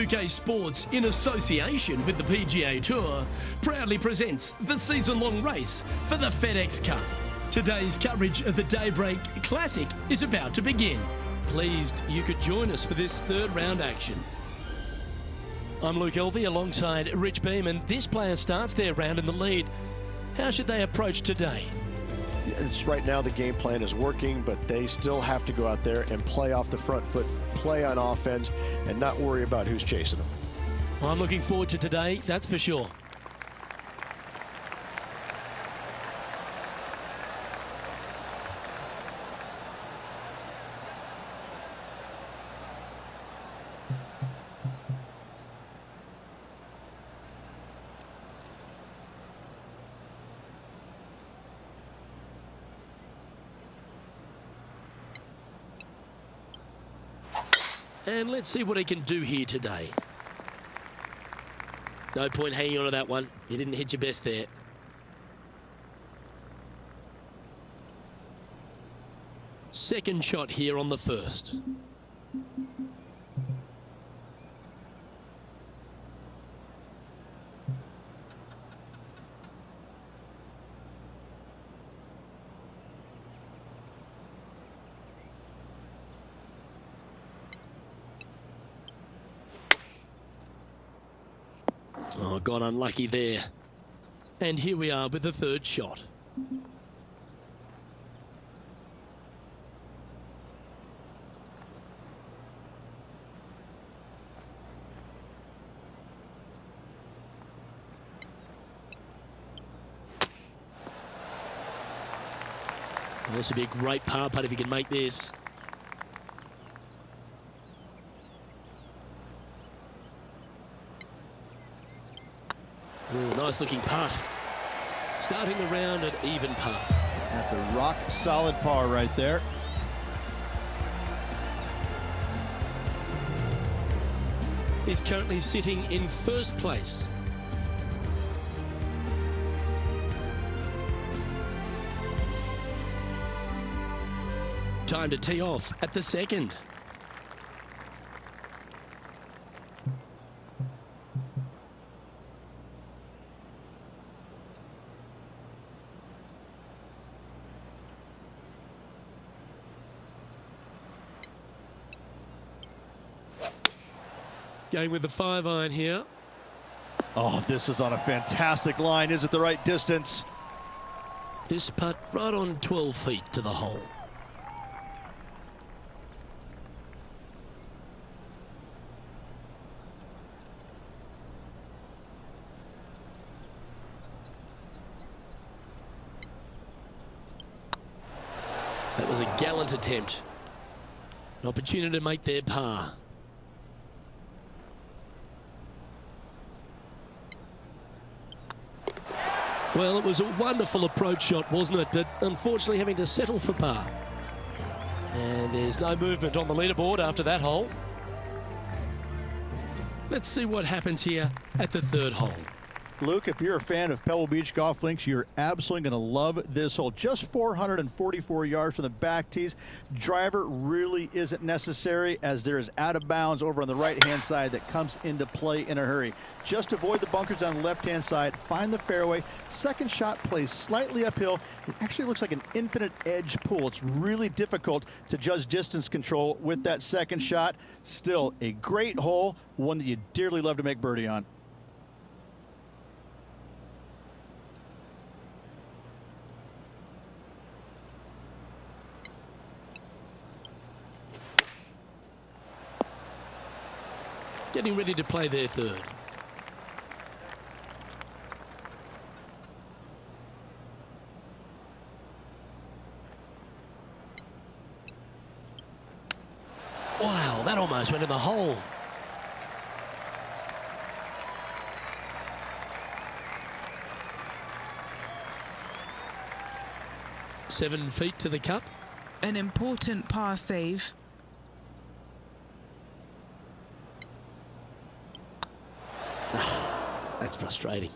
2K Sports, in association with the PGA Tour, proudly presents the season-long race for the FedEx Cup. Today's coverage of the Daybreak Classic is about to begin. Pleased you could join us for this third round action. I'm Luke Elvey alongside Rich Beam, and this player starts their round in the lead. How should they approach today? Right now the game plan is working, but they still have to go out there and play off the front foot, play on offense, and not worry about who's chasing them. I'm looking forward to today, that's for sure. And let's see what he can do here today. No point hanging on to that one. You didn't hit your best there. Second shot here on the first. Oh, got unlucky there. And here we are with the third shot. Well, this would be a great par putt if he can make this. Ooh, nice looking putt. Starting the round at even par. That's a rock solid par right there. He's currently sitting in first place. Time to tee off at the second. Going with the 5-iron here. Oh, this is on a fantastic line. Is it the right distance? This putt right on 12 feet to the hole. That was a gallant attempt. An opportunity to make their par. Well, it was a wonderful approach shot, wasn't it? But unfortunately having to settle for par. And there's no movement on the leaderboard after that hole. Let's see what happens here at the third hole. Luke, if you're a fan of Pebble Beach Golf Links, you're absolutely going to love this hole. Just 444 yards from the back tees. Driver really isn't necessary, as there is out of bounds over on the right-hand side that comes into play in a hurry. Just avoid the bunkers on the left-hand side. Find the fairway. Second shot plays slightly uphill. It actually looks like an infinite edge pool. It's really difficult to judge distance control with that second shot. Still a great hole, one that you dearly love to make birdie on. Getting ready to play their third. Wow, that almost went in the hole. Seven feet to the cup. An important par save. That's frustrating.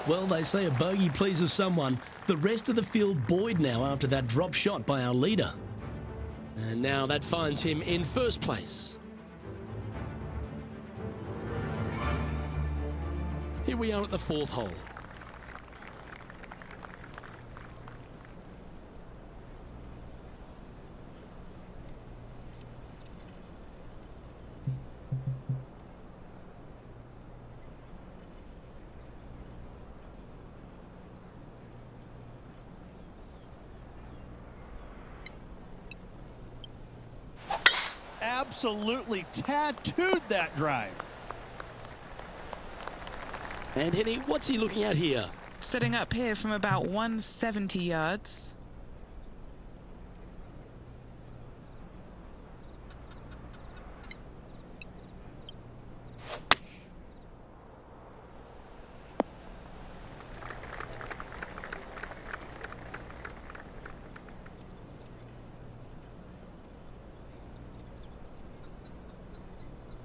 Well, they say a bogey pleases someone. the rest of the field buoyed now after that drop shot by our leader. And now that finds him in first place. Here we are at the 4th hole. Absolutely tattooed that drive. And Henny, what's he looking at here? Setting up here from about 170 yards.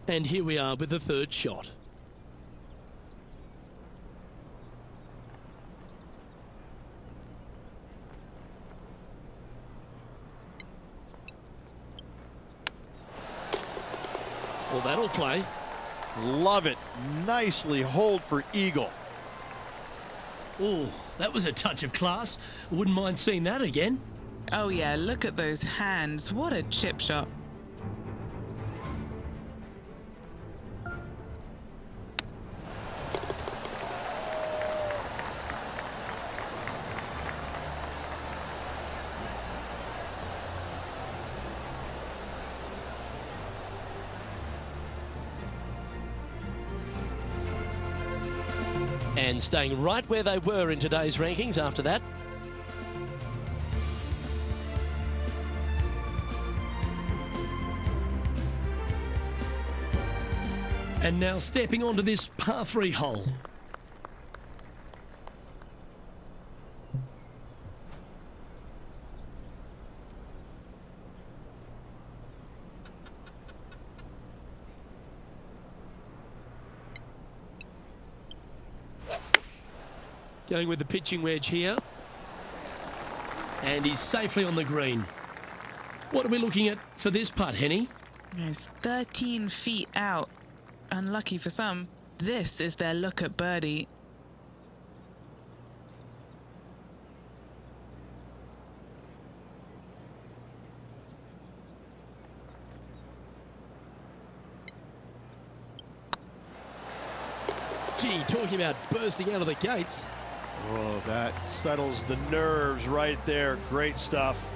And here we are with the 3rd shot. Well, that'll play. Love it. Nicely hold for eagle. Oh, that was a touch of class. Wouldn't mind seeing that again. Oh yeah, look at those hands. What a chip shot. And staying right where they were in today's rankings after that. And now stepping onto this par 3 hole. Going with the pitching wedge here. And he's safely on the green. What are we looking at for this putt, Henny? It's 13 feet out. Unlucky for some. This is their look at birdie. Gee, talking about bursting out of the gates. Oh, that settles the nerves right there. Great stuff.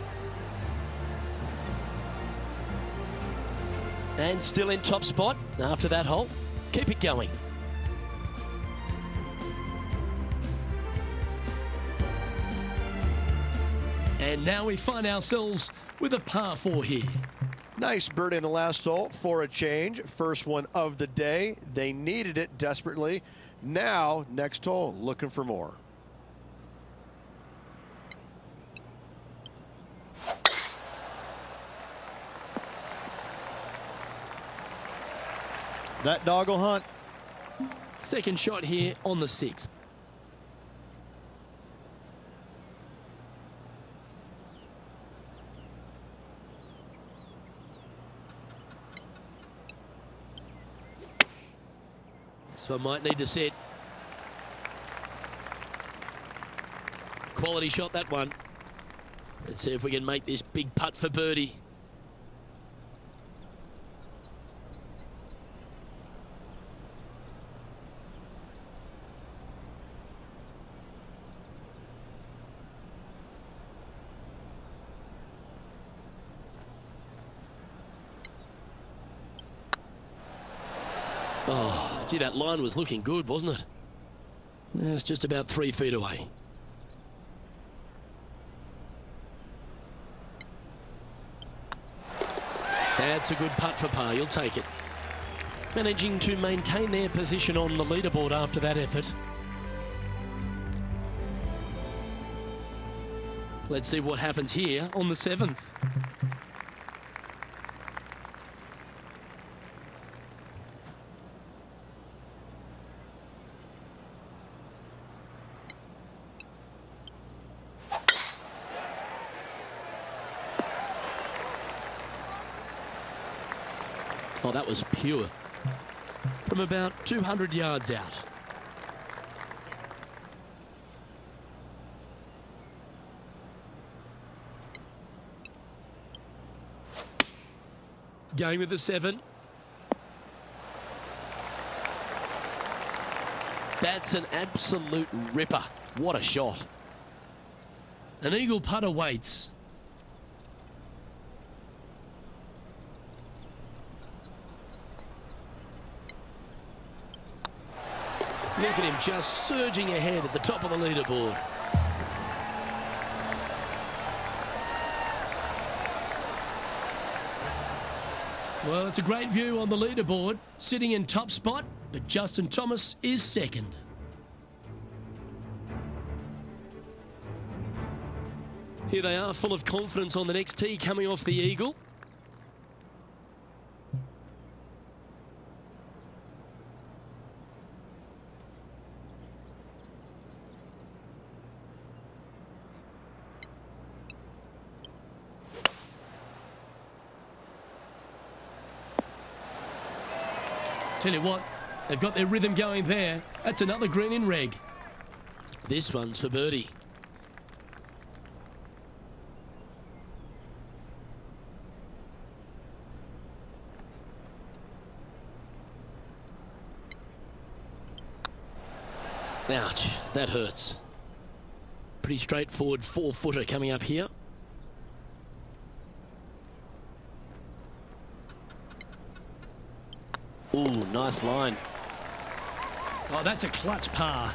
And still in top spot after that hole. Keep it going. And now we find ourselves with a par 4 here. Nice birdie in the last hole for a change. First one of the day. They needed it desperately. Now, next hole, looking for more. That dog will hunt. Second shot here on the 6th. This one might need to set. Quality shot, that one. Let's see if we can make this big putt for birdie. Oh, gee, that line was looking good, wasn't it? Yeah, it's just about 3 feet away. That's a good putt for par. You'll take it. Managing to maintain their position on the leaderboard after that effort. Let's see what happens here on the 7th. Oh, that was pure. From about 200 yards out. Going with the 7. That's an absolute ripper. What a shot. An eagle putt awaits. Look at him just surging ahead at the top of the leaderboard. Well, it's a great view on the leaderboard, sitting in top spot, but Justin Thomas is second. Here they are, full of confidence on the next tee, coming off the eagle. Tell you what, they've got their rhythm going there. That's another green in reg. This one's for birdie. Ouch, that hurts. Pretty straightforward 4-footer coming up here. Ooh, nice line. Oh, that's a clutch par.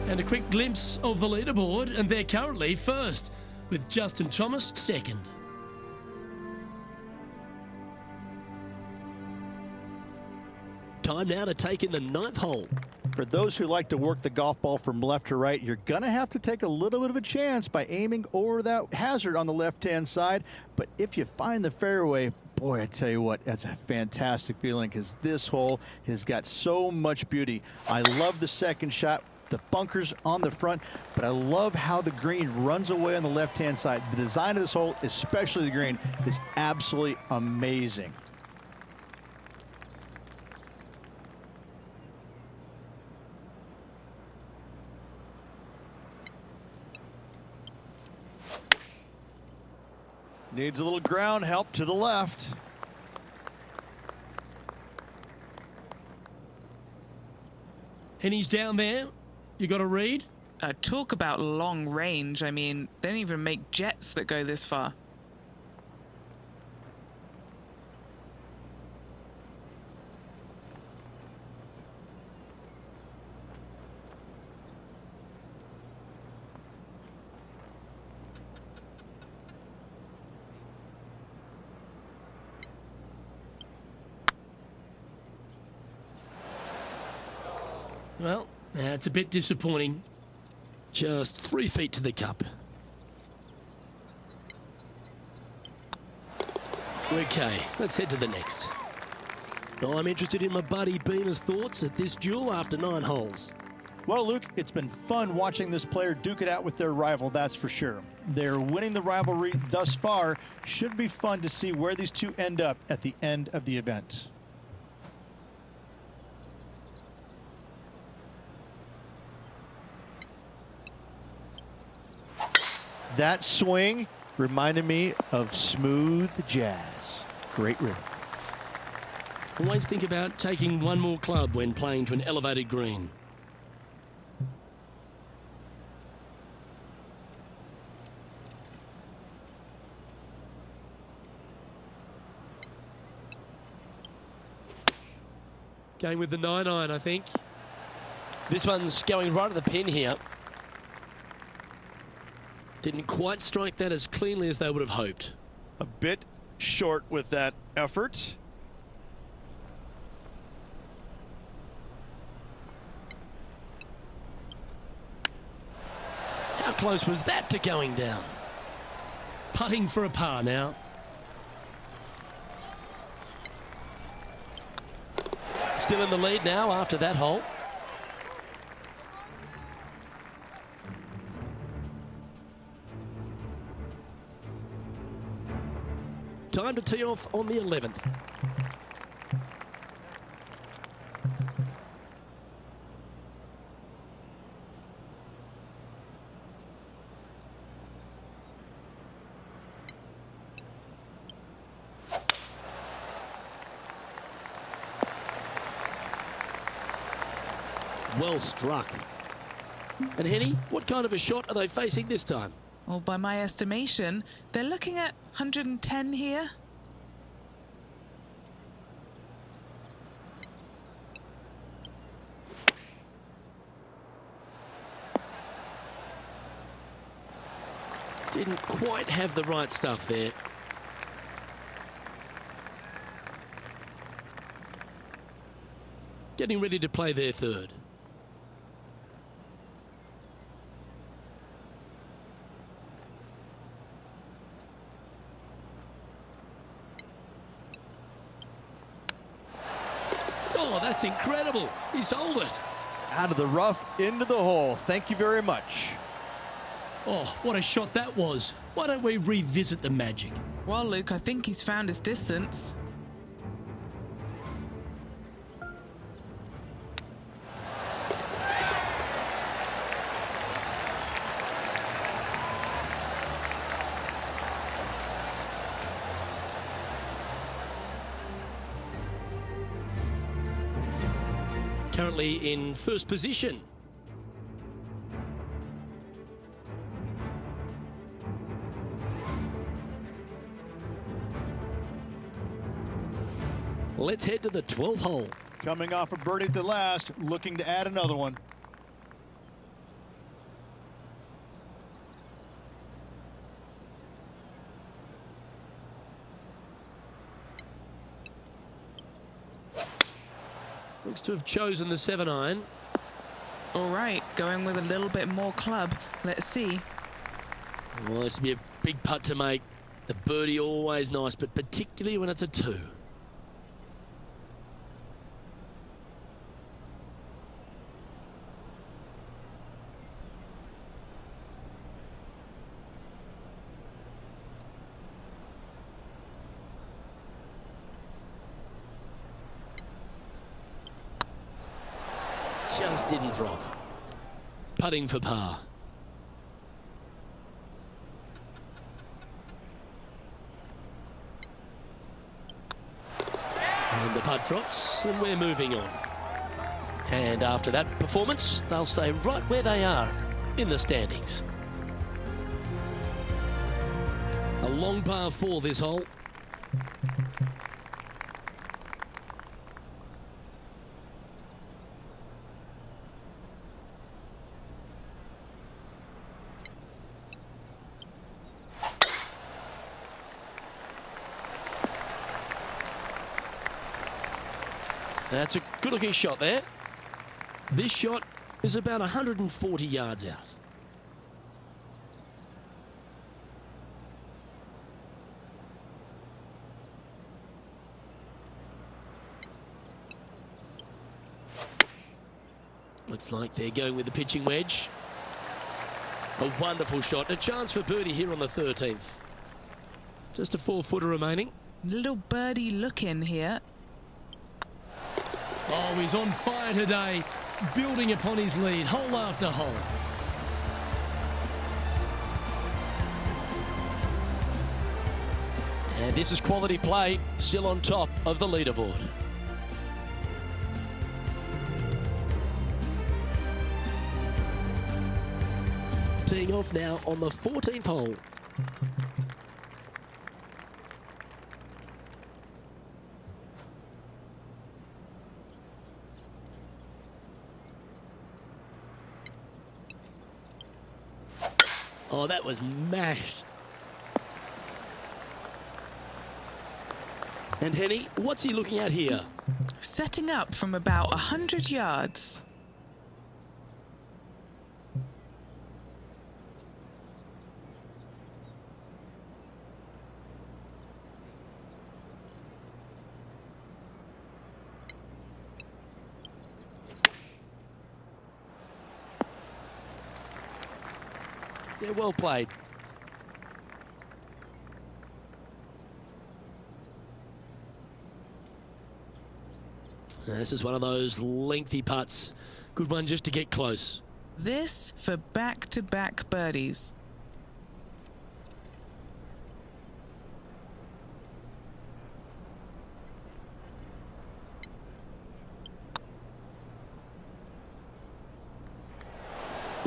And a quick glimpse of the leaderboard, and they're currently first, with Justin Thomas second. Time now to take in the 9th hole. For those who like to work the golf ball from left to right, you're going to have to take a little bit of a chance by aiming over that hazard on the left-hand side. But if you find the fairway, boy, I tell you what, that's a fantastic feeling because this hole has got so much beauty. I love the second shot, the bunkers on the front, but I love how the green runs away on the left-hand side. The design of this hole, especially the green, is absolutely amazing. Needs a little ground help to the left. And he's down there. You got to read. Talk about long range. I mean, they don't even make jets that go this far. Well, that's a bit disappointing. Just 3 feet to the cup. Okay, let's head to the next. Well, I'm interested in my buddy Beamer's thoughts at this duel after 9 holes. Well, Luke, it's been fun watching this player duke it out with their rival, that's for sure. They're winning the rivalry thus far. Should be fun to see where these two end up at the end of the event. That swing reminded me of smooth jazz. Great rhythm. Always think about taking one more club when playing to an elevated green. Going with the 9-iron, I think. This one's going right at the pin here. Didn't quite strike that as cleanly as they would have hoped. A bit short with that effort. How close was that to going down? Putting for a par now. Still in the lead now after that hole. Time to tee off on the 11th. Well struck. And Henny, what kind of a shot are they facing this time? Well, by my estimation, they're looking at 110 here. Didn't quite have the right stuff there. Getting ready to play their third. Oh, that's incredible. He sold it. Out of the rough, into the hole. Thank you very much. Oh, what a shot that was. Why don't we revisit the magic? Well, Luke, I think he's found his distance. Currently in first position. Let's head to the 12th hole. Coming off a birdie at the last, looking to add another one. Looks to have chosen the 7-iron. All right, going with a little bit more club. Let's see. Well, this will be a big putt to make. The birdie always nice, but particularly when it's a 2. Just didn't drop. Putting for par. And the putt drops, and we're moving on. And after that performance, they'll stay right where they are in the standings. A long par 4 this hole. That's a good-looking shot there. This shot is about 140 yards out. Looks like they're going with the pitching wedge. A wonderful shot. A chance for birdie here on the 13th. Just a 4-footer remaining. Little birdie look in here. Oh, he's on fire today, building upon his lead, hole after hole. And this is quality play, still on top of the leaderboard. Teeing off now on the 14th hole. Oh, that was mashed. And Henny, what's he looking at here? Setting up from about 100 yards. Yeah, well played. This is one of those lengthy putts. Good one just to get close. This for back-to-back birdies.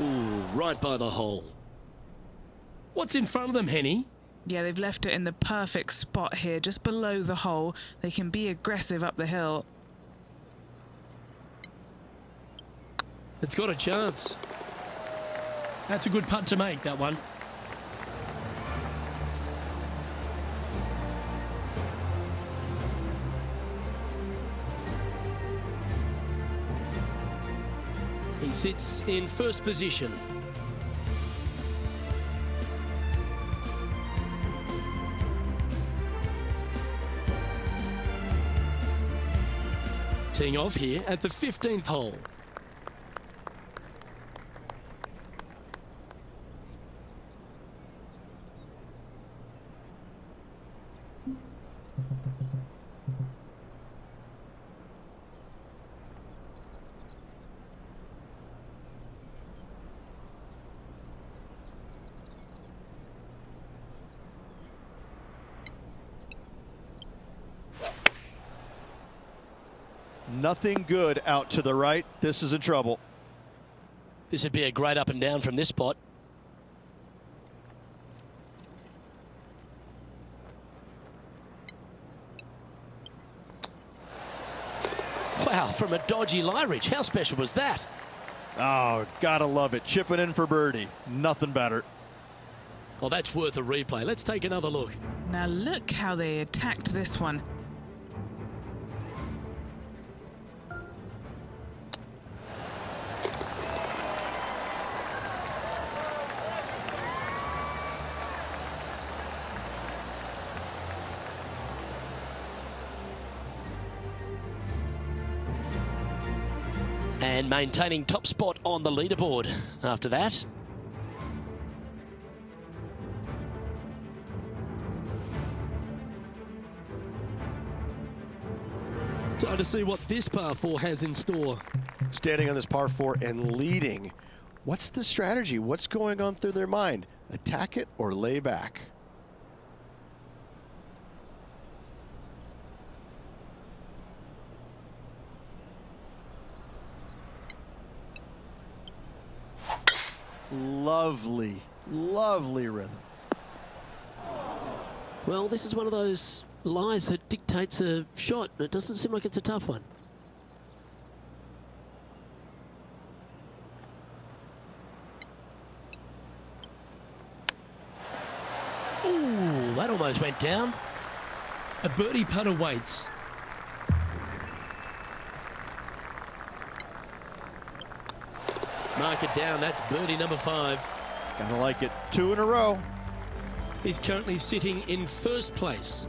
Ooh, right by the hole. What's in front of them, Henny? Yeah, they've left it in the perfect spot here, just below the hole. They can be aggressive up the hill. It's got a chance. That's a good putt to make, that one. He sits in first position. Teeing off here at the 15th hole. Nothing good out to the right. This is in trouble. This would be a great up and down from this spot. Wow, from a dodgy lie ridge. How special was that? Oh, gotta love it. Chipping in for birdie. Nothing better. Well, that's worth a replay. Let's take another look. Now look how they attacked this one. And maintaining top spot on the leaderboard after that. Time to see what this par 4 has in store. Standing on this par 4 and leading. What's the strategy? What's going on through their mind? Attack it or lay back? Lovely, lovely rhythm. Well, this is one of those lies that dictates a shot. It doesn't seem like it's a tough one. Ooh, that almost went down. A birdie putt awaits. Mark it down. That's birdie number 5. Gotta like it. 2 in a row. He's currently sitting in first place.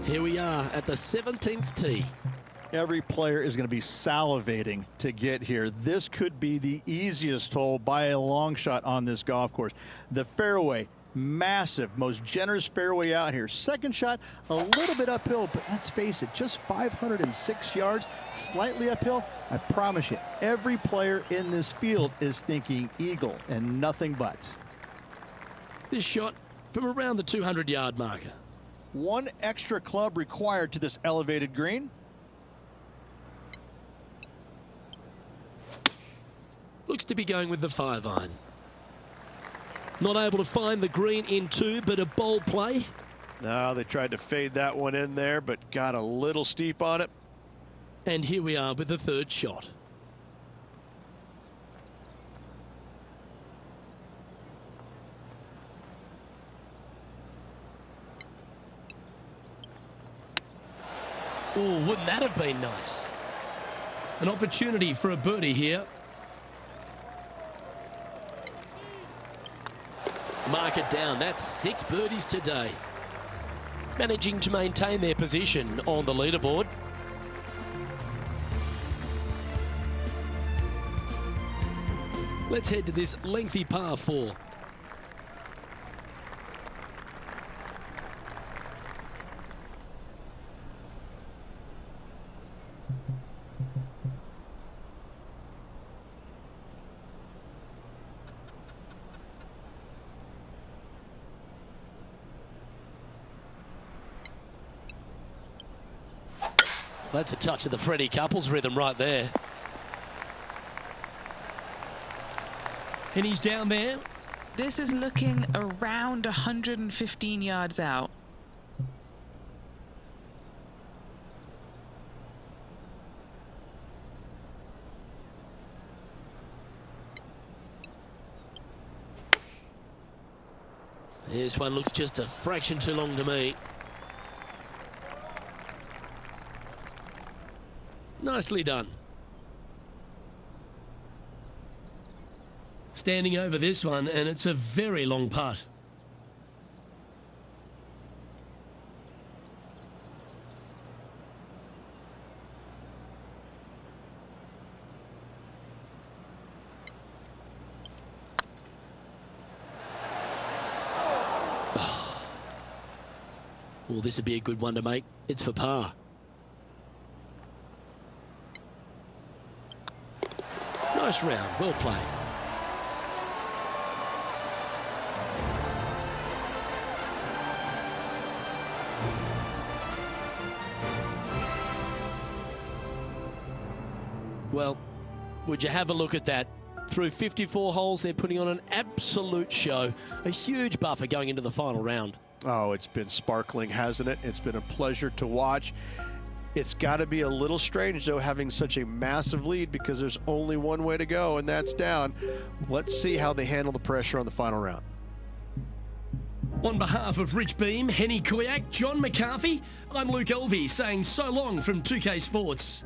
Here we are at the 17th tee. Every player is going to be salivating to get here. This could be the easiest hole by a long shot on this golf course. The fairway, massive, most generous fairway out here. Second shot, a little bit uphill, but let's face it, just 506 yards, slightly uphill. I promise you, every player in this field is thinking eagle and nothing but. This shot from around the 200-yard marker. 1 extra club required to this elevated green. Looks to be going with the 5-iron. Not able to find the green in 2, but a bold play. No, they tried to fade that one in there, but got a little steep on it. And here we are with the 3rd shot. Oh, wouldn't that have been nice? An opportunity for a birdie here. Mark it down. That's 6 birdies today. Managing to maintain their position on the leaderboard. Let's head to this lengthy par 4. That's a touch of the Freddie Couples rhythm right there. And he's down there. This is looking around 115 yards out. This one looks just a fraction too long to me. Nicely done. Standing over this one, and it's a very long putt. Well, this would be a good one to make. It's for par. Nice round. Well played. Well, would you have a look at that? Through 54 holes, they're putting on an absolute show. A huge buffer going into the final round. Oh, it's been sparkling, hasn't it? It's been a pleasure to watch. It's got to be a little strange, though, having such a massive lead because there's only one way to go, and that's down. Let's see how they handle the pressure on the final round. On behalf of Rich Beam, Henny Kuyak, John McCarthy, I'm Luke Elvey saying so long from 2K Sports.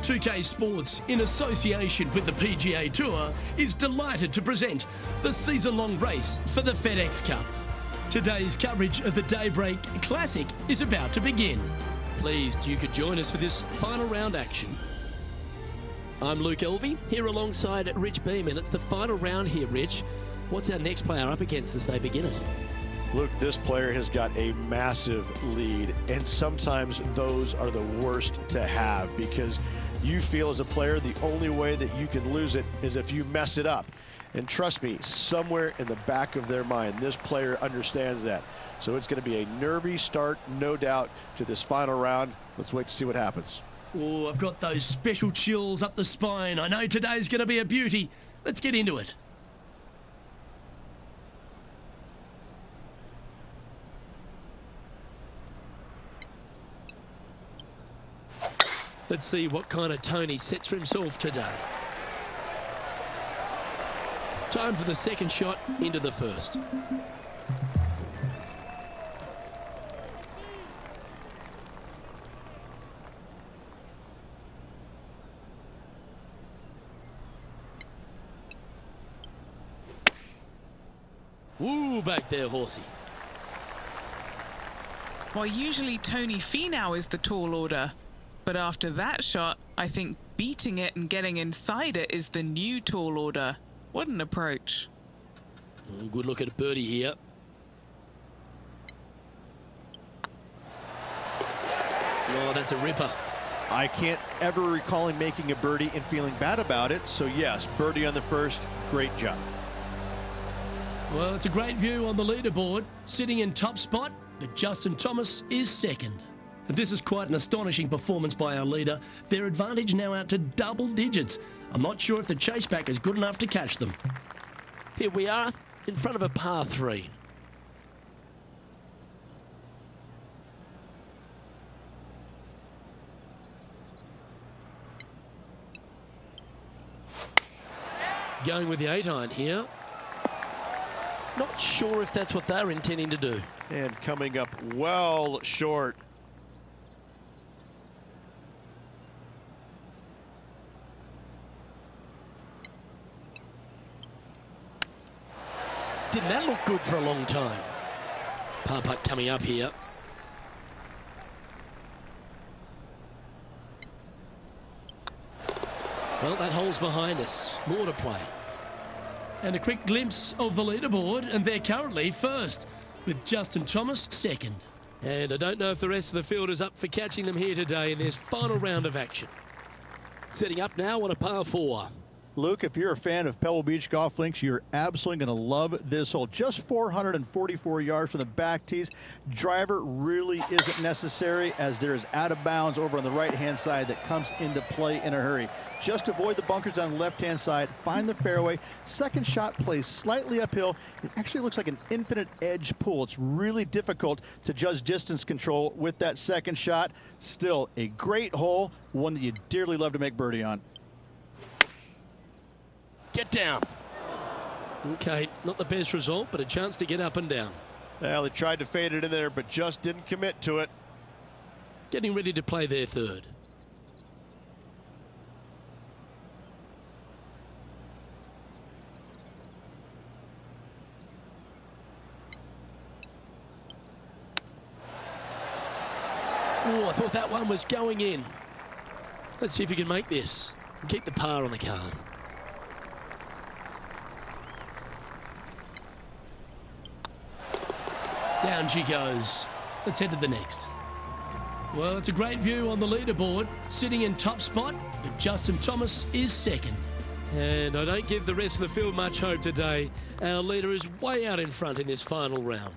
2K Sports, in association with the PGA Tour, is delighted to present the season-long race for the FedEx Cup. Today's coverage of the Daybreak Classic is about to begin. Pleased you could join us for this final round action. I'm Luke Elvey, here alongside Rich Beam, and it's the final round here, Rich. What's our next player up against as they begin it? Luke, this player has got a massive lead, and sometimes those are the worst to have because you feel as a player the only way that you can lose it is if you mess it up. And trust me, somewhere in the back of their mind, this player understands that. So it's going to be a nervy start, no doubt, to this final round. Let's wait to see what happens. Oh, I've got those special chills up the spine. I know today's going to be a beauty. Let's get into it. Let's see what kind of tone he sets for himself today. Time for the second shot into the first. Woo, back there, horsey. Well, usually Tony Finau is the tall order. But after that shot, I think beating it and getting inside it is the new tall order. What an approach. Oh, good look at a birdie here. Oh, that's a ripper. I can't ever recall him making a birdie and feeling bad about it. So yes, birdie on the first, great job. Well, it's a great view on the leaderboard, sitting in top spot, but Justin Thomas is second. This is quite an astonishing performance by our leader. Their advantage now out to double digits. I'm not sure if the chase back is good enough to catch them. Here we are in front of a par 3. Going with the 8-iron here. Not sure if that's what they're intending to do. And coming up well short. Didn't that look good for a long time? Par putt coming up here. Well, that hole's behind us. More to play. And a quick glimpse of the leaderboard, and they're currently first, with Justin Thomas second. And I don't know if the rest of the field is up for catching them here today in this final round of action. Setting up now on a par 4. Luke, if you're a fan of Pebble Beach Golf Links, you're absolutely going to love this hole. Just 444 yards from the back tees. Driver really isn't necessary, as there is out of bounds over on the right-hand side that comes into play in a hurry. Just avoid the bunkers on the left-hand side. Find the fairway. Second shot plays slightly uphill. It actually looks like an infinite edge pool. It's really difficult to judge distance control with that second shot. Still a great hole, one that you dearly love to make birdie on. Get down. Okay, not the best result, but a chance to get up and down. Well, they tried to fade it in there, but just didn't commit to it. Getting ready to play their third. Oh, I thought that one was going in. Let's see if you can make this and keep the par on the card. Down she goes. Let's head to the next. Well, it's a great view on the leaderboard. Sitting in top spot, but Justin Thomas is second. And I don't give the rest of the field much hope today. Our leader is way out in front in this final round.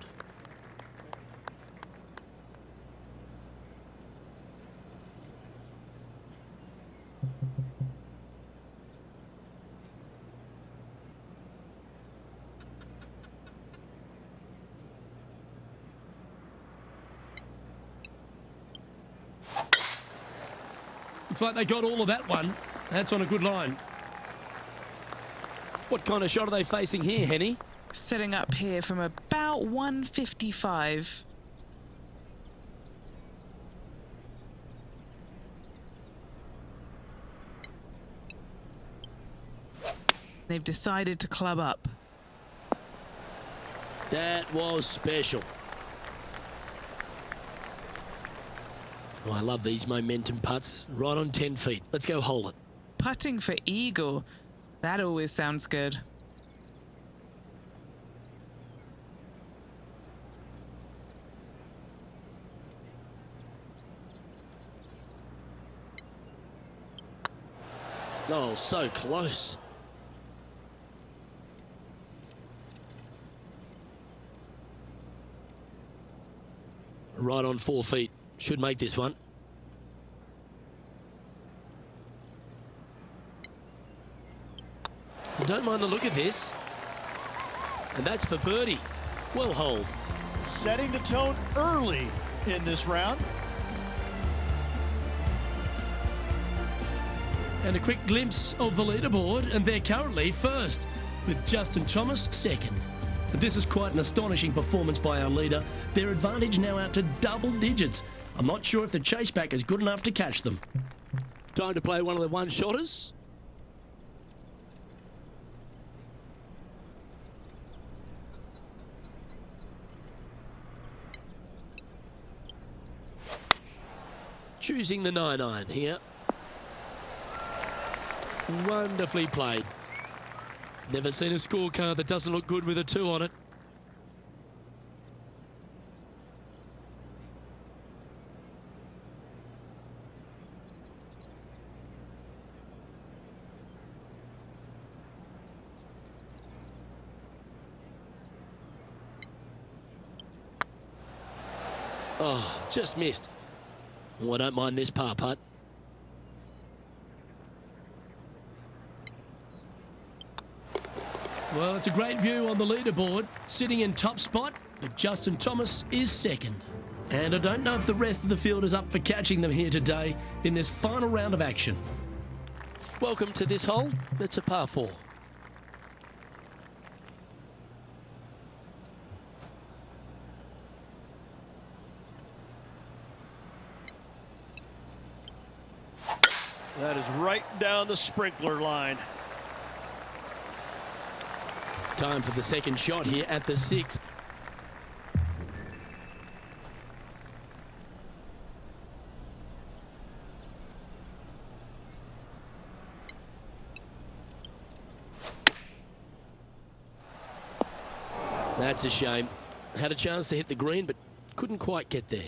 Looks like they got all of that one. That's on a good line. What kind of shot are they facing here, Henny? Setting up here from about 155. They've decided to club up. That was special. Oh, I love these momentum putts. Right on 10 feet. Let's go hole it. Putting for eagle. That always sounds good. Oh, so close. Right on 4 feet. Should make this one. Don't mind the look of this. And that's for birdie. Well holed. Setting the tone early in this round. And a quick glimpse of the leaderboard, and they're currently first, with Justin Thomas second. But this is quite an astonishing performance by our leader. Their advantage now out to double digits. I'm not sure if the chase back is good enough to catch them. Time to play one of the one-shotters. Choosing the 9-iron here. Wonderfully played. Never seen a scorecard that doesn't look good with a 2 on it. Oh, just missed. Oh, I don't mind this par putt. Well, it's a great view on the leaderboard, sitting in top spot, but Justin Thomas is second. And I don't know if the rest of the field is up for catching them here today in this final round of action. Welcome to this hole. It's a par 4. That is right down the sprinkler line. Time for the second shot here at the 6th. That's a shame. Had a chance to hit the green, but couldn't quite get there.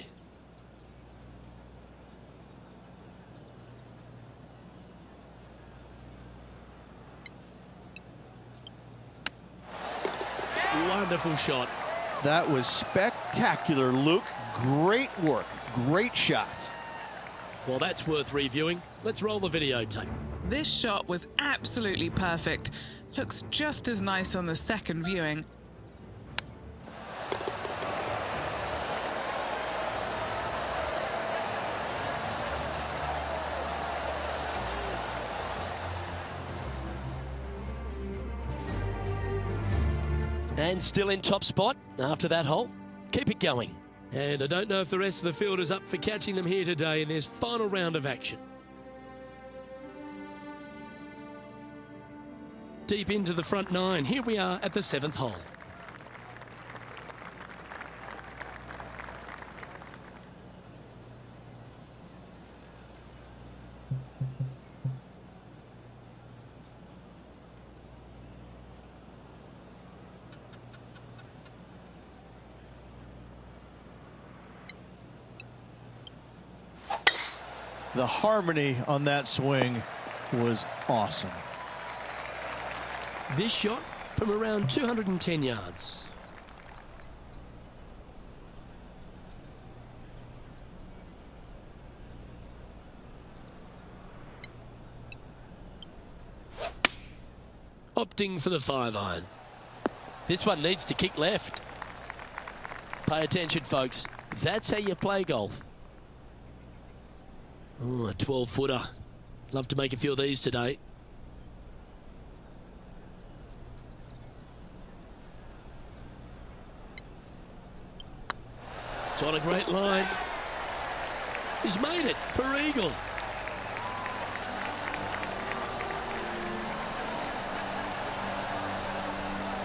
Wonderful shot. That was spectacular, Luke. Great work. Great shot. Well, that's worth reviewing. Let's roll the videotape. This shot was absolutely perfect. Looks just as nice on the second viewing. And still in top spot after that hole. Keep it going. And I don't know if the rest of the field is up for catching them here today in this final round of action. Deep into the front 9. Here we are at the 7th hole. The harmony on that swing was awesome. This shot from around 210 yards. Opting for the 5-iron. This one needs to kick left. Pay attention, folks. That's how you play golf. Oh, a 12-footer. Love to make a few of these today. It's on a great line. He's made it for eagle.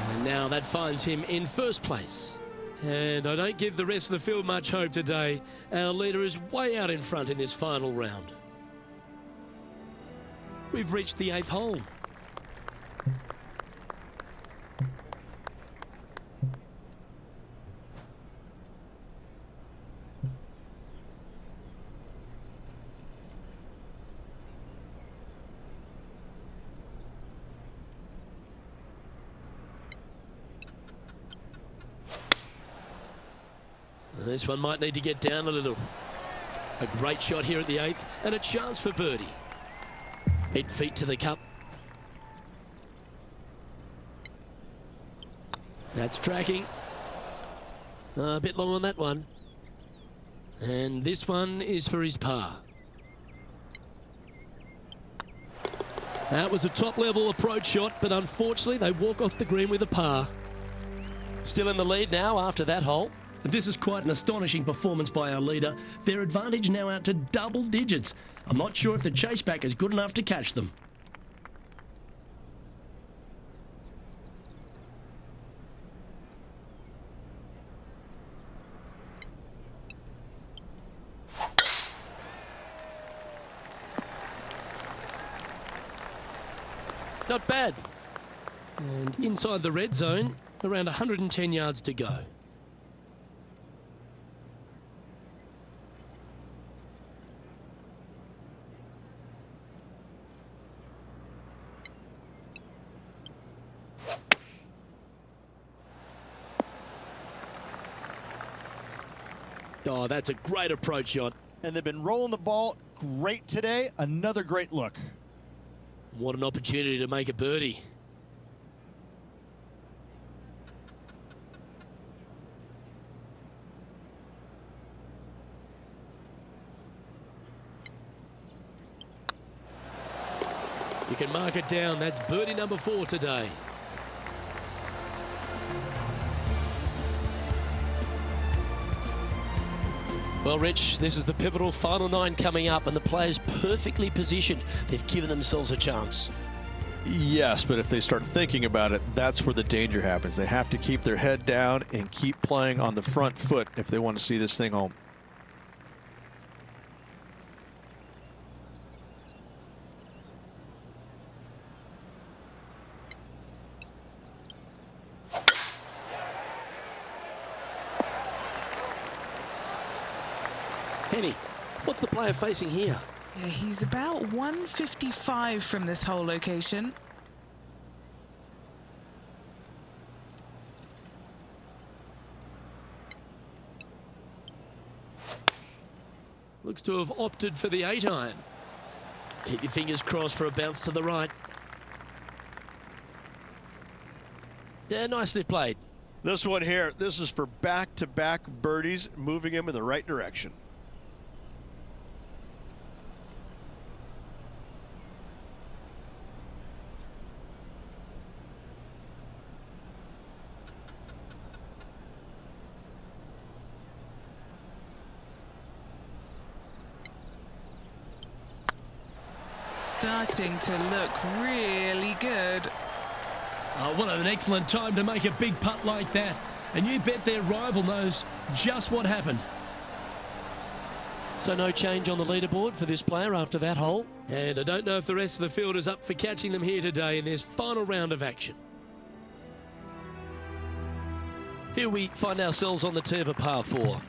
And now that finds him in first place. And I don't give the rest of the field much hope today. Our leader is way out in front in this final round. We've reached the 8th hole. This one might need to get down a little. A great shot here at the 8th and a chance for birdie. 8 feet to the cup. That's tracking. A bit long on that one. And this one is for his par. That was a top-level approach shot, but unfortunately they walk off the green with a par. Still in the lead now after that hole. This is quite an astonishing performance by our leader. Their advantage now out to double digits. I'm not sure if the chase back is good enough to catch them. Not bad. And inside the red zone, around 110 yards to go. Oh, that's a great approach shot. And they've been rolling the ball great today. Another great look. What an opportunity to make a birdie. can mark it down. That's birdie number 4 today. Well, Rich, this is the pivotal final 9 coming up, and the players perfectly positioned. They've given themselves a chance. Yes, but if they start thinking about it, that's where the danger happens. They have to keep their head down and keep playing on the front foot if they want to see this thing home. Henny, what's the player facing here? Yeah, he's about 155 from this hole location. Looks to have opted for the 8-iron. Keep your fingers crossed for a bounce to the right. Yeah, nicely played. This one here, this is for back-to-back birdies, moving him in the right direction. Starting to look really good. Oh, what an excellent time to make a big putt like that. And you bet their rival knows just what happened. So no change on the leaderboard for this player after that hole. And I don't know if the rest of the field is up for catching them here today in this final round of action. Here we find ourselves on the tee of a par 4.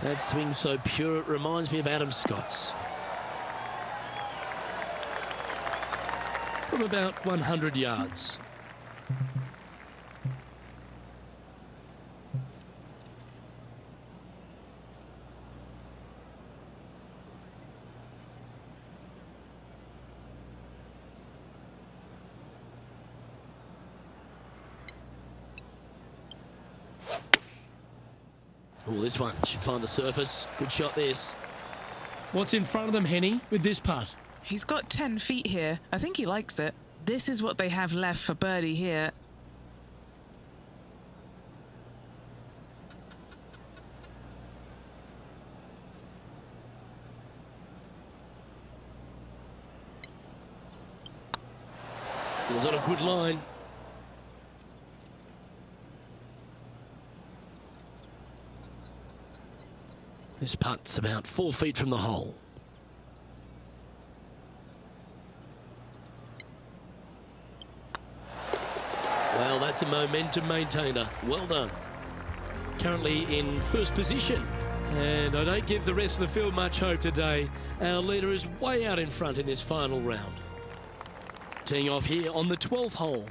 That swing so pure, it reminds me of Adam Scott's. From about 100 yards. Oh, this one should find the surface. Good shot, this. What's in front of them, Henny, with this putt? He's got 10 feet here. I think he likes it. This is what they have left for birdie here. It was on a good line. This putt's about 4 feet from the hole. Well, that's a momentum maintainer. Well done. Currently in first position. And I don't give the rest of the field much hope today. Our leader is way out in front in this final round. Teeing off here on the 12th hole.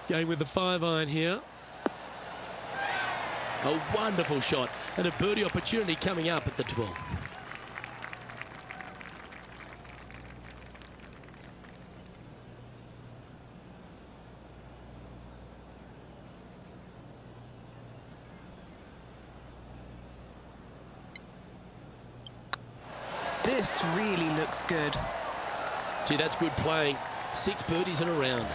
Going with the 5-iron here. A wonderful shot and a birdie opportunity coming up at the 12th. This really looks good. Gee, that's good playing. 6 birdies in a round.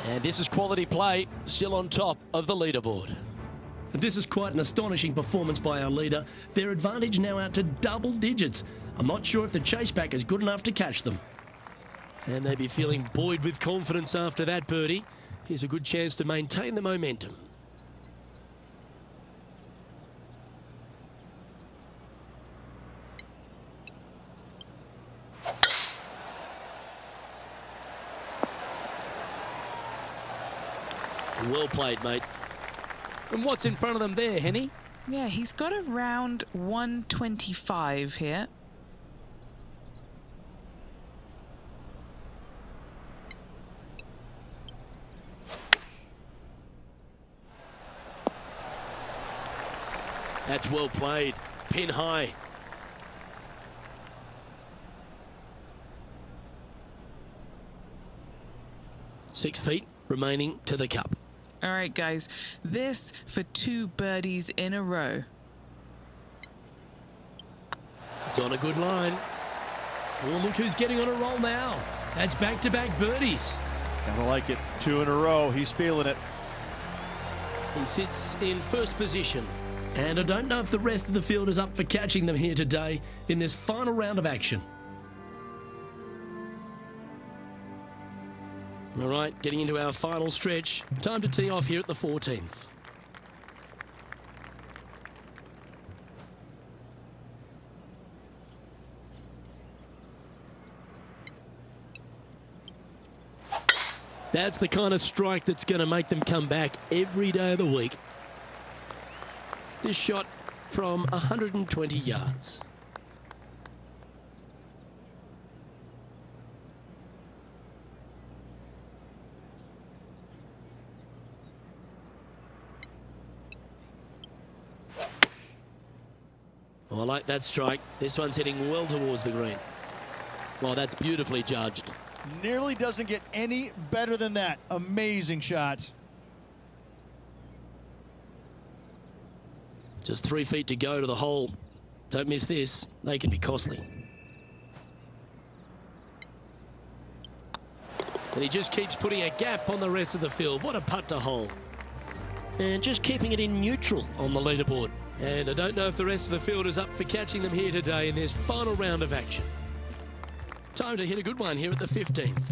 And this is quality play, still on top of the leaderboard. And this is quite an astonishing performance by our leader. Their advantage now out to double digits. I'm not sure if the chase back is good enough to catch them. And they'd be feeling buoyed with confidence after that birdie. Here's a good chance to maintain the momentum. Well played, mate. And what's in front of them there, Henny? Yeah, he's got around 125 here. That's well played. Pin high. Six feet remaining to the cup. All right, guys, this for 2 birdies in a row. It's on a good line. Oh, look who's getting on a roll now. That's back-to-back birdies. Gotta like it. 2 in a row. He's feeling it. He sits in first position. And I don't know if the rest of the field is up for catching them here today in this final round of action. All right, getting into our final stretch. Time to tee off here at the 14th. That's the kind of strike that's going to make them come back every day of the week. This shot from 120 yards. Oh, I like that strike. This one's heading well towards the green. Well, that's beautifully judged. Nearly doesn't get any better than that. Amazing shot. Just 3 feet to go to the hole. Don't miss this. They can be costly. And he just keeps putting a gap on the rest of the field. What a putt to hole. And just keeping it in neutral on the leaderboard. And I don't know if the rest of the field is up for catching them here today in this final round of action. Time to hit a good one here at the 15th.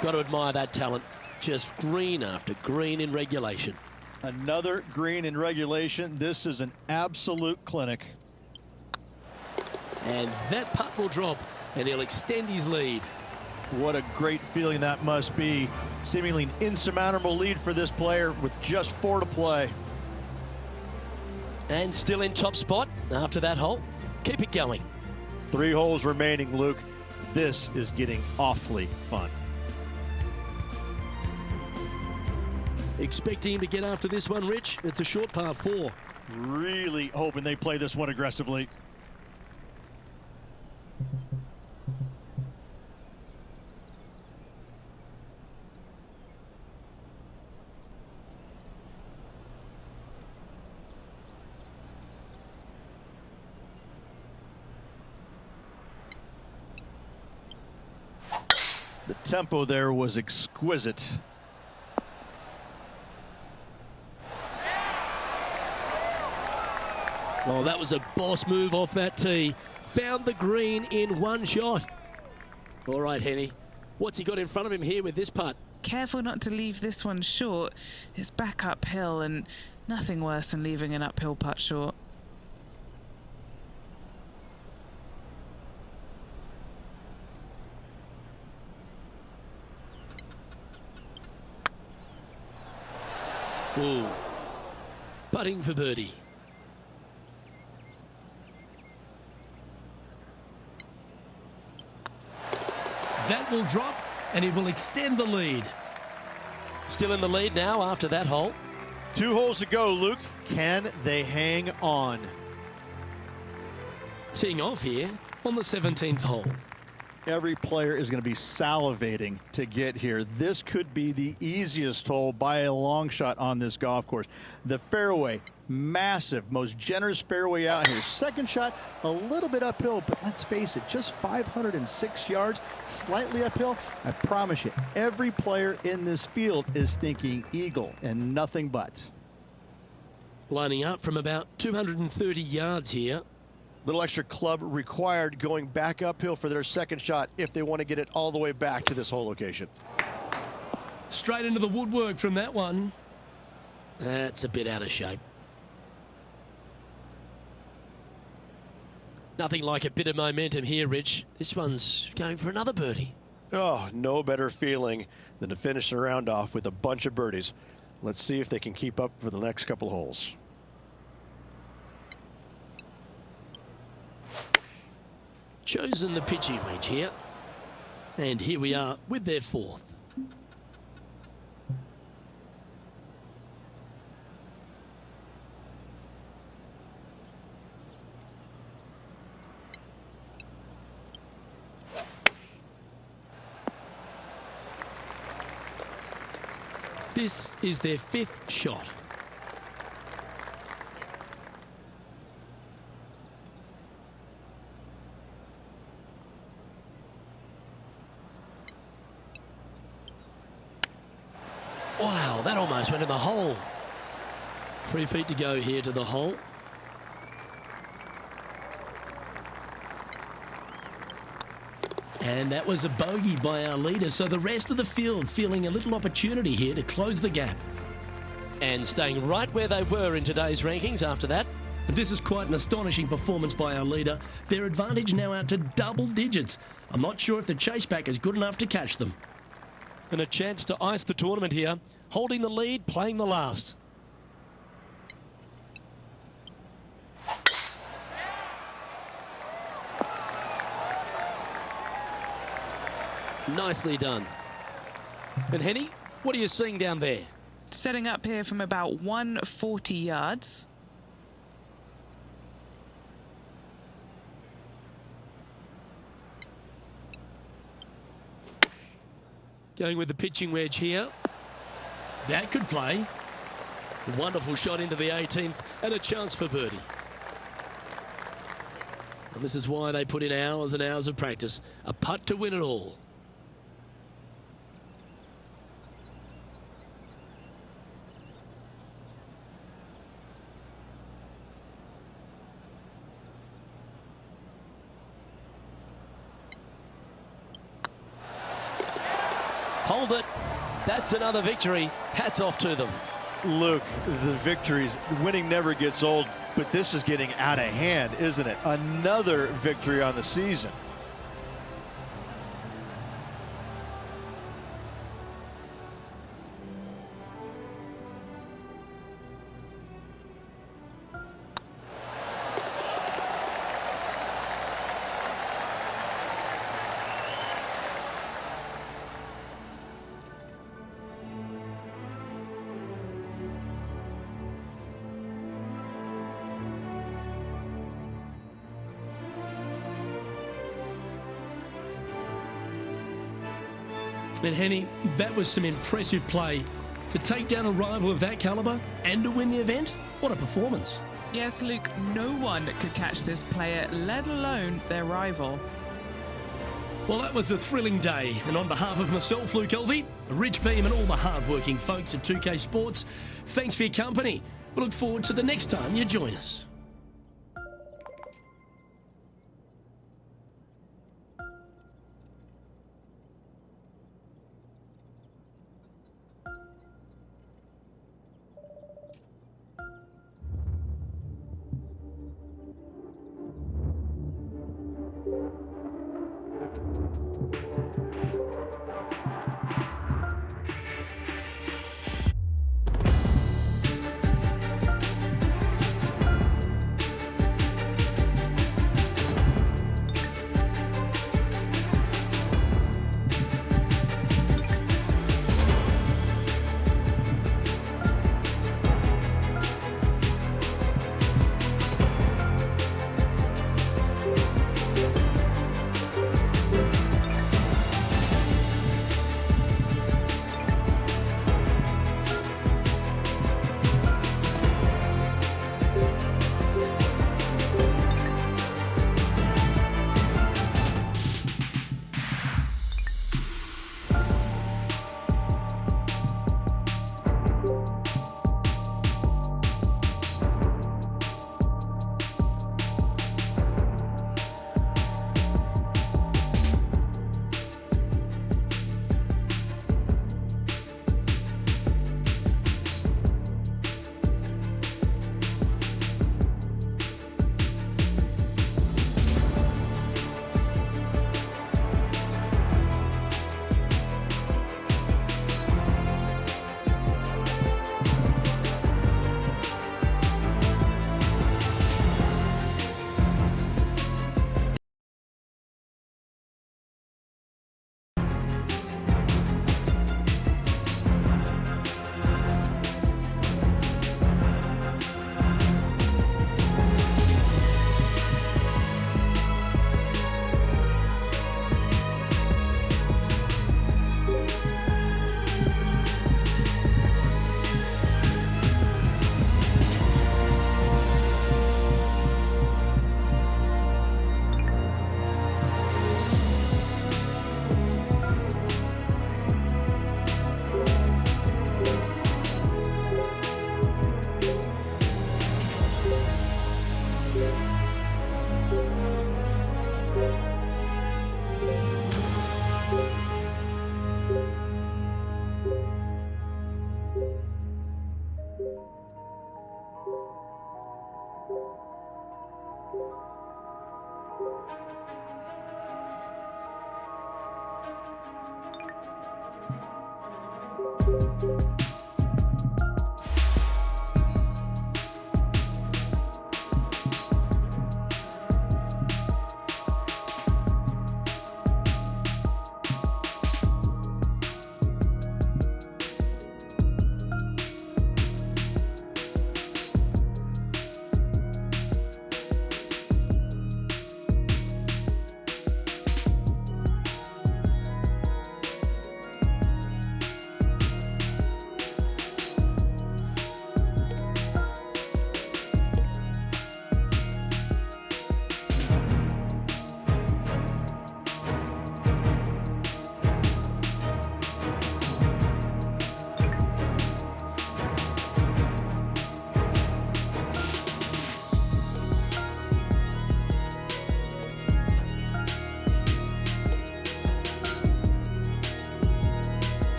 Got to admire that talent. Just green after green in regulation. Another green in regulation. This is an absolute clinic. And that putt will drop, and he'll extend his lead. What a great feeling that must be. Seemingly an insurmountable lead for this player with just 4 to play. And still in top spot after that hole. Keep it going. 3 holes remaining, Luke. This is getting awfully fun. Expecting him to get after this one, Rich. It's a short par 4. Really hoping they play this one aggressively. The tempo there was exquisite. Well, that was a boss move off that tee. Found the green in one shot. All right, Henny. What's he got in front of him here with this putt? Careful not to leave this one short. It's back uphill, and nothing worse than leaving an uphill putt short. Ooh. Putting for birdie. That will drop, and it will extend the lead. Still in the lead now after that hole. 2 holes to go, Luke. Can they hang on? Teeing off here on the 17th hole. Every player is going to be salivating to get here. This could be the easiest hole by a long shot on this golf course. The fairway, massive, most generous fairway out here. Second shot, a little bit uphill, but let's face it, just 506 yards, slightly uphill. I promise you, every player in this field is thinking eagle and nothing but. Lining up from about 230 yards here. Little extra club required going back uphill for their second shot if they want to get it all the way back to this hole location. Straight into the woodwork from that one. That's a bit out of shape. Nothing like a bit of momentum here, Rich. This one's going for another birdie. Oh, no better feeling than to finish the round off with a bunch of birdies. Let's see if they can keep up for the next couple holes. Chosen the pitching wedge here. And here we are with their fourth. This is their fifth shot. Wow, that almost went in the hole. 3 feet to go here to the hole. And that was a bogey by our leader, so the rest of the field feeling a little opportunity here to close the gap. And staying right where they were in today's rankings after that. But this is quite an astonishing performance by our leader. Their advantage now out to double digits. I'm not sure if the chase back is good enough to catch them. And a chance to ice the tournament here. Holding the lead, playing the last. Nicely done. And Henny, what are you seeing down there? Setting up here from about 140 yards. Going with the pitching wedge here. That could play. Wonderful shot into the 18th and a chance for birdie. And this is why they put in hours and hours of practice. A putt to win it all. Hold it. That's another victory. Hats off to them. Luke, the victories, winning never gets old, but this is getting out of hand, isn't it? Another victory on the season. And Henny, that was some impressive play. To take down a rival of that caliber and to win the event, what a performance. Yes, Luke, no one could catch this player, let alone their rival. Well, that was a thrilling day. And on behalf of myself, Luke Elvey, Rich Beam and all the hard-working folks at 2K Sports, thanks for your company. We look forward to the next time you join us.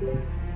you.